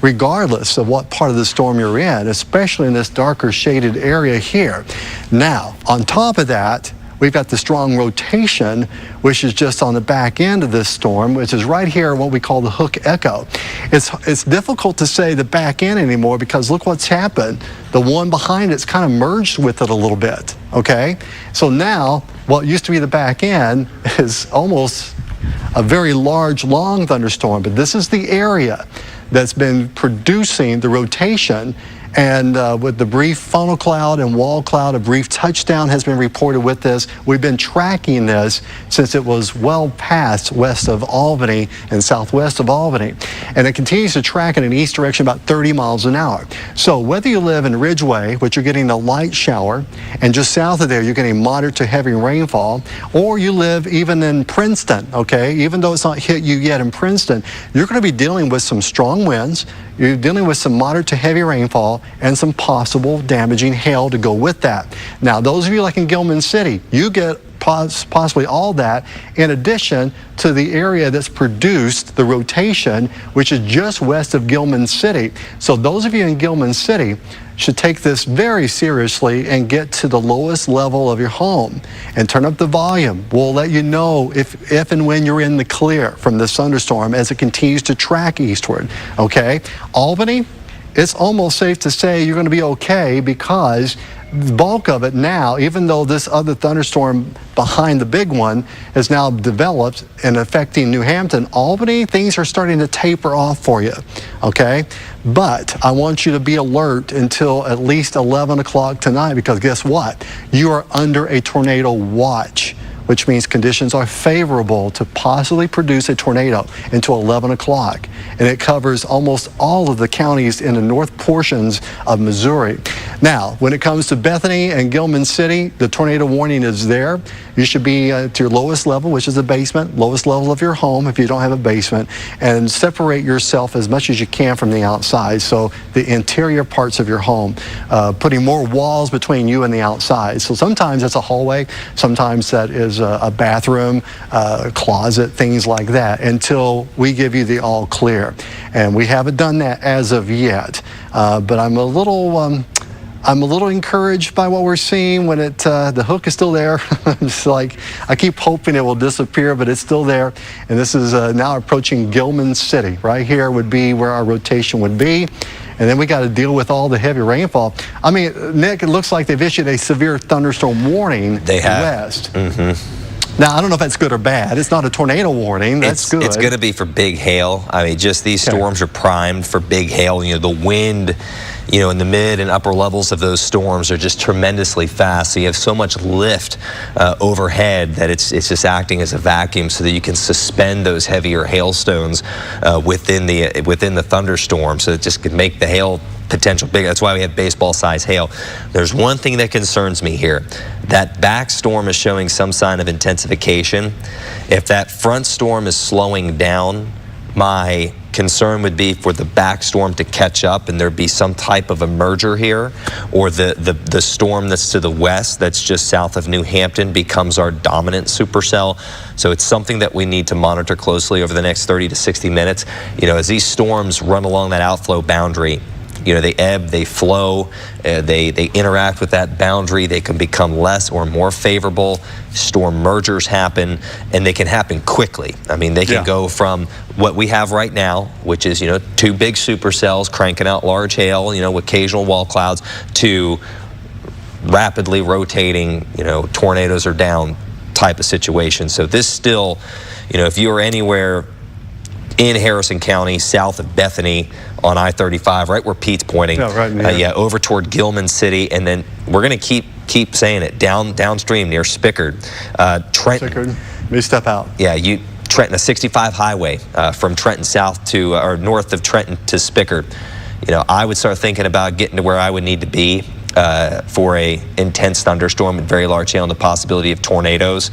S1: regardless of what part of the storm you're in, especially in this darker shaded area here. Now, on top of that, we've got the strong rotation, which is just on the back end of this storm, which is right here, what we call the hook echo. It's difficult to say the back end anymore because look what's happened. The one behind it's kind of merged with it a little bit, okay? So now, what used to be the back end is almost a very large, long thunderstorm, but this is the area that's been producing the rotation, and with the brief funnel cloud and wall cloud, a brief touchdown has been reported with this. We've been tracking this since it was well past west of Albany and southwest of Albany, and it continues to track in an east direction about 30 miles an hour. So whether you live in Ridgeway, which you're getting a light shower, and just south of there you're getting moderate to heavy rainfall, or you live even in Princeton, okay, even though it's not hit you yet in Princeton, you're going to be dealing with some strong winds. You're dealing with some moderate to heavy rainfall and some possible damaging hail to go with that. Now, those of you like in Gilman City, you get possibly all that in addition to the area that's produced the rotation, which is just west of Gilman City. So those of you in Gilman City should take this very seriously and get to the lowest level of your home and turn up the volume. We'll let you know if and when you're in the clear from this thunderstorm as it continues to track eastward, okay? Albany, it's almost safe to say you're going to be okay because the bulk of it now, even though this other thunderstorm behind the big one has now developed and affecting New Hampton, Albany, things are starting to taper off for you, okay? But I want you to be alert until at least 11 o'clock tonight because guess what? You are under a tornado watch, which means conditions are favorable to possibly produce a tornado until 11 o'clock. And it covers almost all of the counties in the north portions of Missouri. Now, when it comes to Bethany and Gilman City, the tornado warning is there. You should be to your lowest level, which is the basement, lowest level of your home if you don't have a basement, and separate yourself as much as you can from the outside. So the interior parts of your home, putting more walls between you and the outside. So sometimes that's a hallway, sometimes that is a bathroom, a closet, things like that, until we give you the all clear. And we haven't done that as of yet, but I'm a little I'm a little encouraged by what we're seeing when the hook is still there. It's like, I keep hoping it will disappear, but it's still there. And this is now approaching Gilman City. Right here would be where our rotation would be. And then we got to deal with all the heavy rainfall. I mean, Nick, it looks like they've issued a severe thunderstorm warning.
S2: They have.
S1: West. Now, I don't know if that's good or bad. It's not a tornado warning. That's good.
S2: It's going to be for big hail. I mean, just these storms are primed for big hail. You know, the wind, you know, in the mid and upper levels of those storms are just tremendously fast. So you have so much lift overhead that it's just acting as a vacuum so that you can suspend those heavier hailstones within the thunderstorm. So it just could make the hail potential bigger. That's why we have baseball size hail. There's one thing that concerns me here. That back storm is showing some sign of intensification. If that front storm is slowing down, my concern would be for the back storm to catch up and there be some type of a merger here, or the storm that's to the west, that's just south of New Hampton, becomes our dominant supercell. So it's something that we need to monitor closely over the next 30 to 60 minutes. You know, as these storms run along that outflow boundary, you know, they ebb, they flow, they interact with that boundary. They can become less or more favorable. Storm mergers happen, and they can happen quickly. I mean, they can go from what we have right now, which is, you know, 2 big supercells cranking out large hail, you know, with occasional wall clouds, to rapidly rotating, you know, tornadoes are down type of situation. So this still, you know, if you are anywhere in Harrison County, south of Bethany on I-35, right where Pete's pointing, over toward Gilman City, and then we're going to keep saying it, downstream near Spickard, Trenton.
S1: Spickard, maybe step out.
S2: Yeah, Trenton, a 65 highway from Trenton south to, or north of Trenton to Spickard. You know, I would start thinking about getting to where I would need to be for a intense thunderstorm and very large hail and the possibility of tornadoes.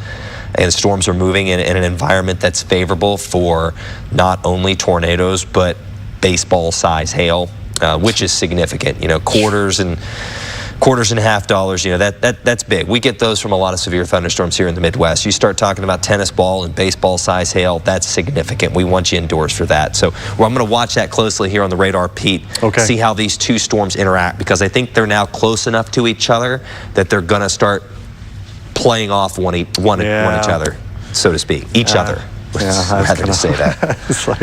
S2: And storms are moving in an environment that's favorable for not only tornadoes, but baseball-size hail, which is significant. You know, quarters and half dollars, you know, that's big. We get those from a lot of severe thunderstorms here in the Midwest. You start talking about tennis ball and baseball size hail, that's significant. We want you indoors for that. So I'm going to watch that closely here on the radar, Pete, see how these 2 storms interact, because I think they're now close enough to each other that they're going to start playing off one each other, so to speak. Each other.
S1: Yeah,
S2: rather to say that.
S1: It's like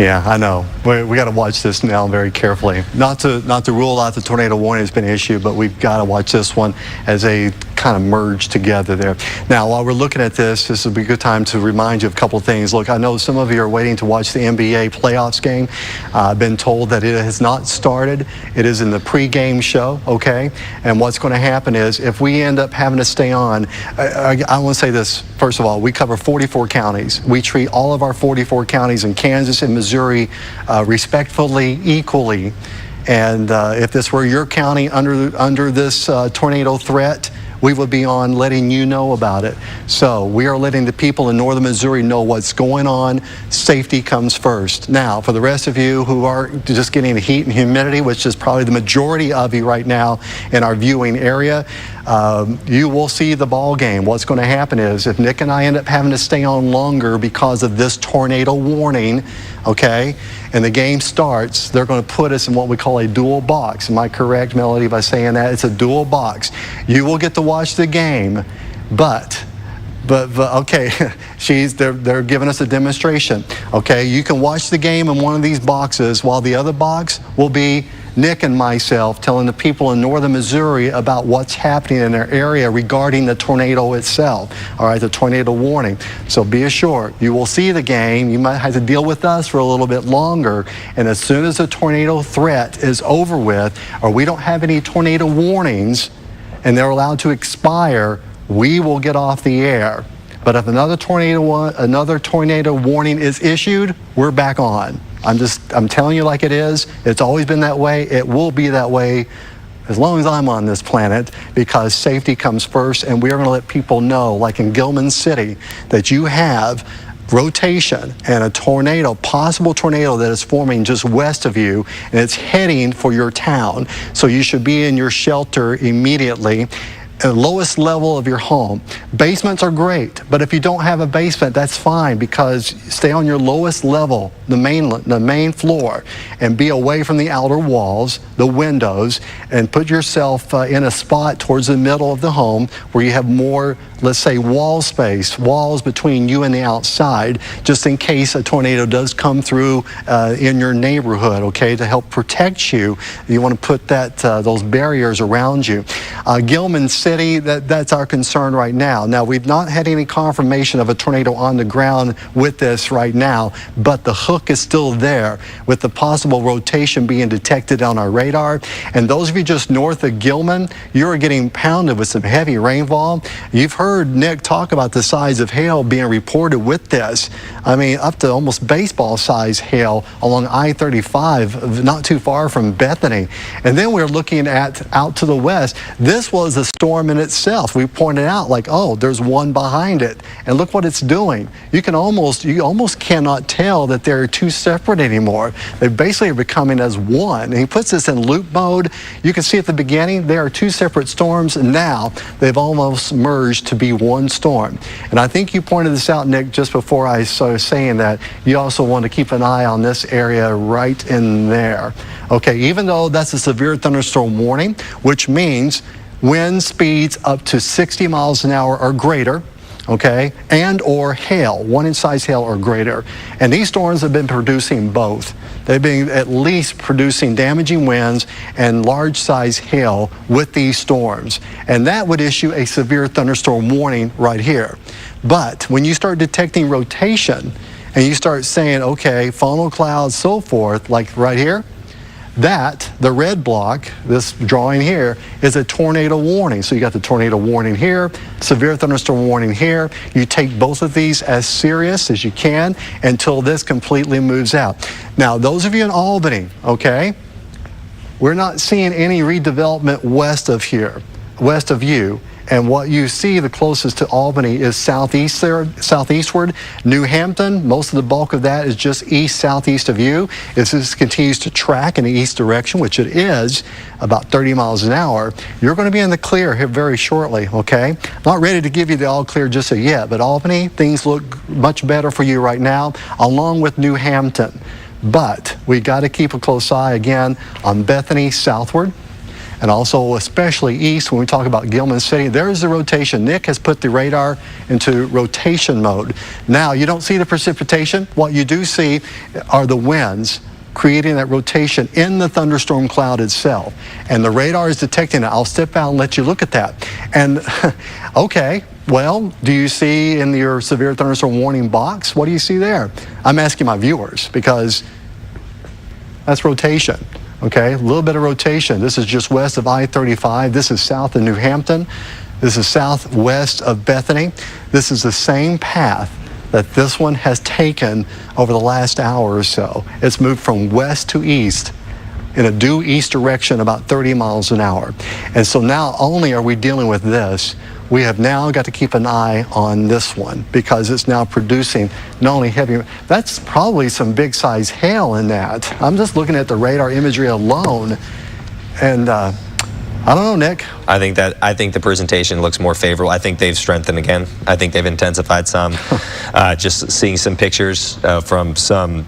S1: yeah, I know. We got to watch this now very carefully. Not to rule out the tornado warning has been issued, but we've got to watch this one as they kind of merge together there. Now, while we're looking at this would be a good time to remind you of a couple of things. Look, I know some of you are waiting to watch the NBA playoffs game. I've been told that it has not started. It is in the pregame show, okay? And what's going to happen is if we end up having to stay on, I want to say this, first of all, we cover 44 counties. We treat all of our 44 counties in Kansas and Missouri respectfully, equally. And if this were your county under this tornado threat, we would be on letting you know about it. So we are letting the people in northern Missouri know what's going on. Safety comes first. Now, for the rest of you who are just getting the heat and humidity, which is probably the majority of you right now in our viewing area, you will see the ball game. What's going to happen is if Nick and I end up having to stay on longer because of this tornado warning, okay, and the game starts, they're going to put us in what we call a dual box. Am I correct, Melody, by saying that? It's a dual box. You will get to watch the game, but okay, they're giving us a demonstration. Okay, you can watch the game in one of these boxes while the other box will be Nick and myself telling the people in northern Missouri about what's happening in their area regarding the tornado itself, all right, the tornado warning. So be assured, you will see the game. You might have to deal with us for a little bit longer, and as soon as the tornado threat is over with, or we don't have any tornado warnings, and they're allowed to expire, we will get off the air. But if another tornado warning is issued, we're back on. I'm telling you like it is. It's always been that way. It will be that way as long as I'm on this planet, because safety comes first, and we are going to let people know, like in Gilman City, that you have rotation and a tornado, possible tornado that is forming just west of you, and it's heading for your town. So you should be in your shelter immediately. the lowest level of your home. Basements are great, but if you don't have a basement, that's fine, because stay on your lowest level, the main floor, and be away from the outer walls, the windows, and put yourself in a spot towards the middle of the home where you have more, let's say, wall space, walls between you and the outside, just in case a tornado does come through in your neighborhood, okay, to help protect you. You want to put that those barriers around you. Gilman City, that's our concern right now. Now, we've not had any confirmation of a tornado on the ground with this right now, but the hook is still there with the possible rotation being detected on our radar. And those of you just north of Gilman, you're getting pounded with some heavy rainfall. You've heard Nick talk about the size of hail being reported with this. I mean, up to almost baseball size hail along I-35, not too far from Bethany. And then we're looking at out to the west. This was a storm in itself. We pointed out, like, oh, there's one behind it, and look what it's doing. You almost cannot tell that they're two separate anymore. They basically are becoming as one. And he puts this in loop mode. You can see at the beginning they are two separate storms, and now they've almost merged to be one storm. And I think you pointed this out, Nick, just before I started saying that. You also want to keep an eye on this area right in there. Okay, even though that's a severe thunderstorm warning, which means wind speeds up to 60 miles an hour or greater, okay, and or hail, 1-inch size hail or greater. And these storms have been producing both. They've been at least producing damaging winds and large size hail with these storms. And that would issue a severe thunderstorm warning right here. But when you start detecting rotation and you start saying, okay, funnel clouds, so forth, like right here, that, the red block, this drawing here, is a tornado warning. So you got the tornado warning here, severe thunderstorm warning here. You take both of these as serious as you can until this completely moves out. Now, those of you in Albany, okay, we're not seeing any redevelopment west of here, west of you. And what you see, the closest to Albany is southeastward. New Hampton, most of the bulk of that is just east-southeast of you. As this continues to track in the east direction, which it is, about 30 miles an hour, you're going to be in the clear here very shortly, okay? Not ready to give you the all clear just yet, but Albany, things look much better for you right now, along with New Hampton. But we got to keep a close eye again on Bethany southward. And also especially east when we talk about Gilman City. There's the rotation. Nick has put the radar into rotation mode. Now, you don't see the precipitation. What you do see are the winds creating that rotation in the thunderstorm cloud itself. And the radar is detecting it. I'll step out and let you look at that. And okay, well, do you see in your severe thunderstorm warning box, what do you see there? I'm asking my viewers because that's rotation. Okay, a little bit of rotation. This is just west of I-35. This is south of New Hampton. This is southwest of Bethany. This is the same path that this one has taken over the last hour or so. It's moved from west to east in a due east direction about 30 miles an hour. And so not only are we dealing with this, we have now got to keep an eye on this one because it's now producing not only heavy, that's probably some big size hail in that. I'm just looking at the radar imagery alone, and I don't know, Nick.
S2: I think the presentation looks more favorable. I think they've strengthened again. I think they've intensified some. Just seeing some pictures from some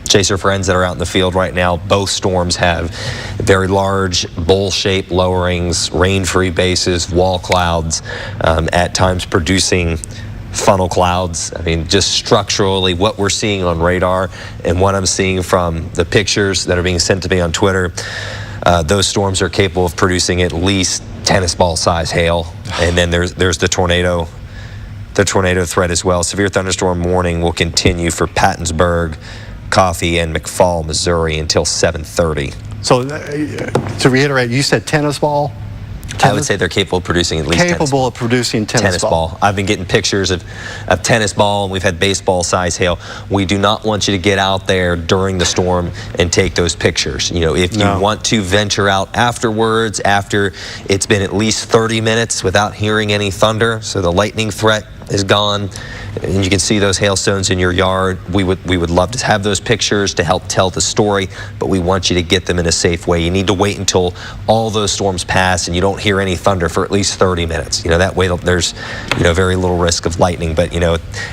S2: chaser friends that are out in the field right now. Both storms have very large bowl-shaped lowerings, rain-free bases, wall clouds, at times producing funnel clouds. I mean, just structurally what we're seeing on radar and what I'm seeing from the pictures that are being sent to me on Twitter, those storms are capable of producing at least tennis ball size hail. And then there's the tornado threat as well. Severe thunderstorm warning will continue for Pattonsburg, Coffee, and McFall, Missouri until 7:30.
S1: So to reiterate, you said tennis ball?
S2: I would say they're capable of producing at least
S1: capable of producing tennis ball.
S2: I've been getting pictures of tennis ball, and we've had baseball size hail. We do not want you to get out there during the storm and take those pictures. You know, if you want to venture out afterwards, after it's been at least 30 minutes without hearing any thunder, so the lightning threat is gone, and you can see those hailstones in your yard. We would love to have those pictures to help tell the story, but we want you to get them in a safe way. You need to wait until all those storms pass and you don't hear any thunder for at least 30 minutes. That way there's very little risk of lightning. But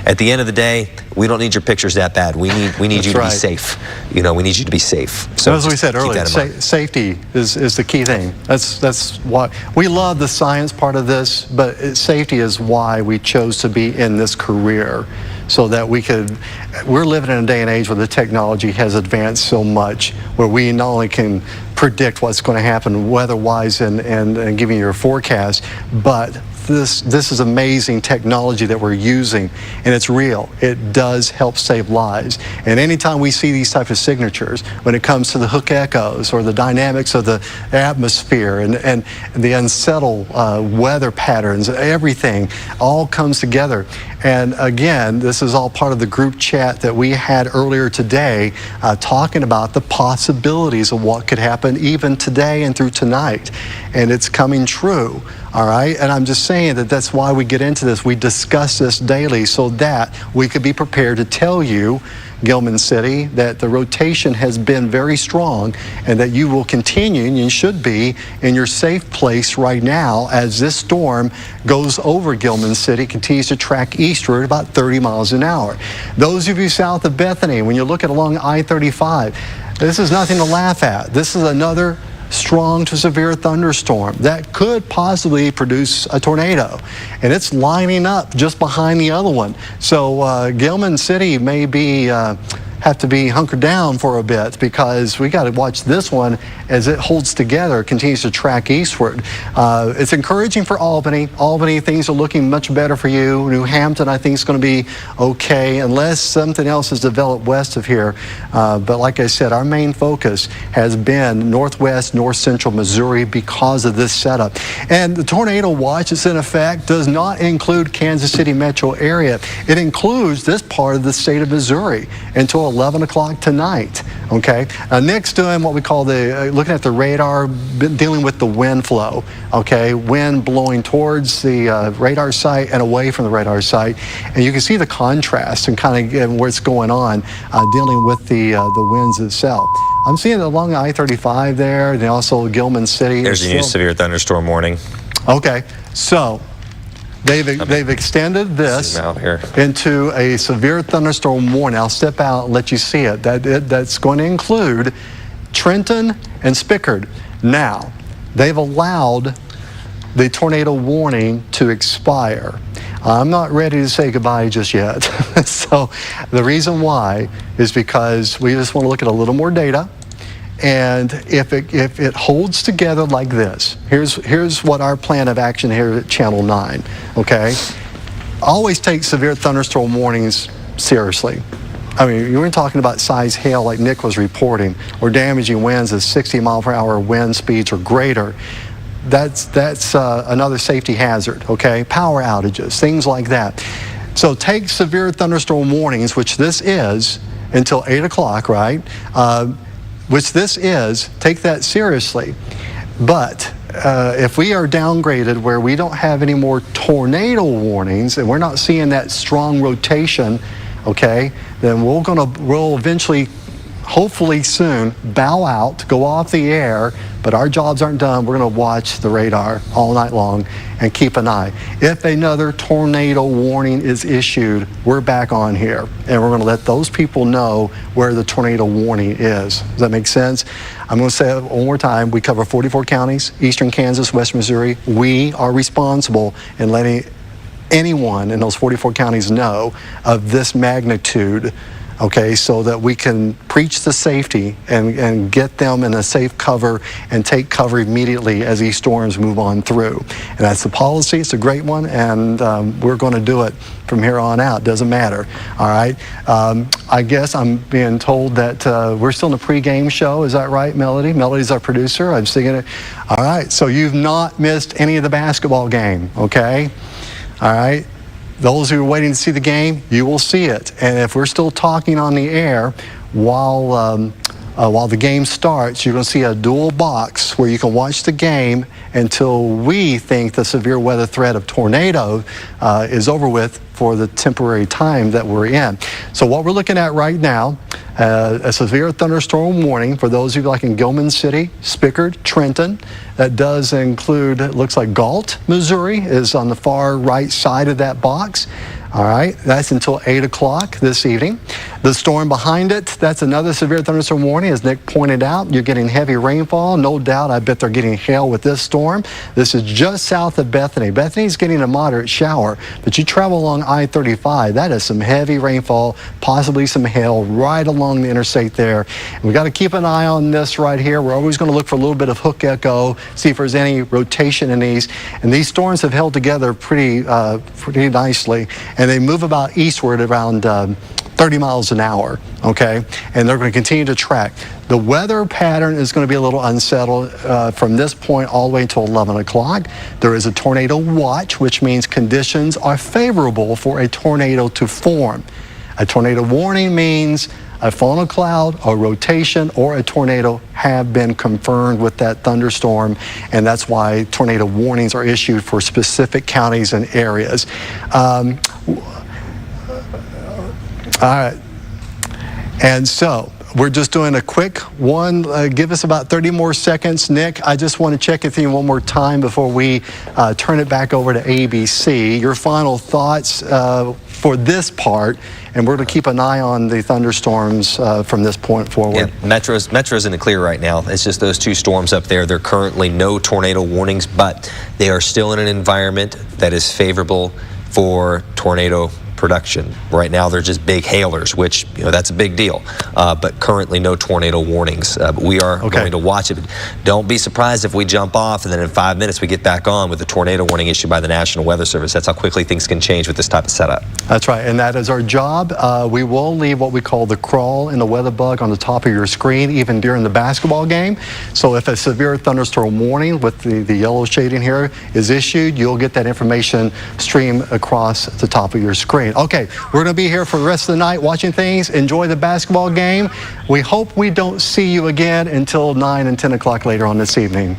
S2: at the end of the day, we don't need your pictures that bad. We need you to be safe. We need you to be safe. So
S1: as we said earlier, safety is the key thing. That's why we love the science part of this, but safety is why we chose to be in this career, so that we're living in a day and age where the technology has advanced so much, where we not only can predict what's going to happen weather-wise and giving you a forecast, but this is amazing technology that we're using, and it's real. It does help save lives. And anytime we see these types of signatures, when it comes to the hook echoes or the dynamics of the atmosphere and the unsettled weather patterns, everything all comes together. And again, this is all part of the group chat that we had earlier today, talking about the possibilities of what could happen even today and through tonight. And it's coming true. All right, and I'm just saying that's why we get into this. We discuss this daily so that we could be prepared to tell you, Gilman City, that the rotation has been very strong and that you will continue, and you should be, in your safe place right now as this storm goes over Gilman City, continues to track eastward about 30 miles an hour. Those of you south of Bethany, when you look at along I-35, this is nothing to laugh at. This is another strong to severe thunderstorm that could possibly produce a tornado, and it's lining up just behind the other one. So Gilman City may be have to be hunkered down for a bit, because we got to watch this one as it holds together, continues to track eastward. It's encouraging for Albany. Albany, things are looking much better for you. New Hampton, I think, is going to be okay unless something else is developed west of here. But like I said, our main focus has been northwest, north central Missouri because of this setup. And the tornado watch that's in effect does not include Kansas City metro area. It includes this part of the state of Missouri until 11 o'clock tonight. Okay, Nick's doing what we call looking at the radar, dealing with the wind flow. Okay, wind blowing towards the radar site and away from the radar site, and you can see the contrast and kind of where it's going on, dealing with the winds itself. I'm seeing it along I-35 there, and also Gilman City.
S2: There's a new severe thunderstorm warning.
S1: Okay, so they've extended this into a severe thunderstorm warning. I'll step out and let you see it. That's going to include Trenton and Spickard. Now, they've allowed the tornado warning to expire. I'm not ready to say goodbye just yet. So the reason why is because we just want to look at a little more data. And if it holds together like this, here's what our plan of action here at Channel 9, okay? Always take severe thunderstorm warnings seriously. I mean, you were talking about size hail like Nick was reporting, or damaging winds of 60 mile per hour wind speeds or greater. That's another safety hazard, okay? Power outages, things like that. So take severe thunderstorm warnings, which this is, until 8 o'clock, right? Which this is, take that seriously. But if we are downgraded where we don't have any more tornado warnings and we're not seeing that strong rotation, okay, then we'll eventually, hopefully soon, bow out, go off the air, but our jobs aren't done. We're going to watch the radar all night long and keep an eye. If another tornado warning is issued, we're back on here, and we're going to let those people know where the tornado warning is. Does that make sense? I'm going to say it one more time. We cover 44 counties, eastern Kansas, west Missouri. We are responsible in letting anyone in those 44 counties know of this magnitude, okay, so that we can preach the safety and get them in a safe cover and take cover immediately as these storms move on through. And that's the policy. It's a great one, and we're going to do it from here on out. Doesn't matter. All right. I guess I'm being told that we're still in the pregame show. Is that right, Melody? Melody's our producer. I'm singing it. All right. So you've not missed any of the basketball game, okay? All right. Those who are waiting to see the game, you will see it. And if we're still talking on the air while the game starts, you're going to see a dual box where you can watch the game until we think the severe weather threat of tornado is over with for the temporary time that we're in. So what we're looking at right now, a severe thunderstorm warning for those of you like in Gilman City, Spickard, Trenton. That does include, it looks like Galt, Missouri is on the far right side of that box. All right, that's until 8 o'clock this evening. The storm behind it, that's another severe thunderstorm warning. As Nick pointed out, you're getting heavy rainfall. No doubt, I bet they're getting hail with this storm. This is just south of Bethany. Bethany's getting a moderate shower, but you travel along I-35, that is some heavy rainfall, possibly some hail right along the interstate there. And we've got to keep an eye on this right here. We're always going to look for a little bit of hook echo, see if there's any rotation in these. And these storms have held together pretty nicely. And they move about eastward around 30 miles an hour, okay? And they're going to continue to track. The weather pattern is going to be a little unsettled from this point all the way until 11 o'clock. There is a tornado watch, which means conditions are favorable for a tornado to form. A tornado warning means a funnel cloud, a rotation, or a tornado have been confirmed with that thunderstorm, and that's why tornado warnings are issued for specific counties and areas. All right, and so we're just doing a quick one. Give us about 30 more seconds. Nick, I just want to check with you one more time before we turn it back over to ABC. Your final thoughts for this part, and we're going to keep an eye on the thunderstorms from this point forward.
S2: Yeah, Metro's in the clear right now. It's just those two storms up there. There are currently no tornado warnings, but they are still in an environment that is favorable for tornado production. Right now they're just big hailers, which, you know, that's a big deal, but currently no tornado warnings. But we are going to watch it. Don't be surprised if we jump off and then in 5 minutes we get back on with a tornado warning issued by the National Weather Service. That's how quickly things can change with this type of setup.
S1: That's right, and that is our job. We will leave what we call the crawl and the weather bug on the top of your screen even during the basketball game. So if a severe thunderstorm warning with the yellow shading here is issued, you'll get that information stream across the top of your screen. Okay, we're going to be here for the rest of the night watching things. Enjoy the basketball game. We hope we don't see you again until 9 and 10 o'clock later on this evening.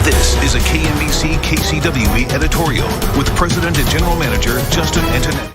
S3: This is a KMBC KCWE editorial with President and General Manager Justin Antonetti.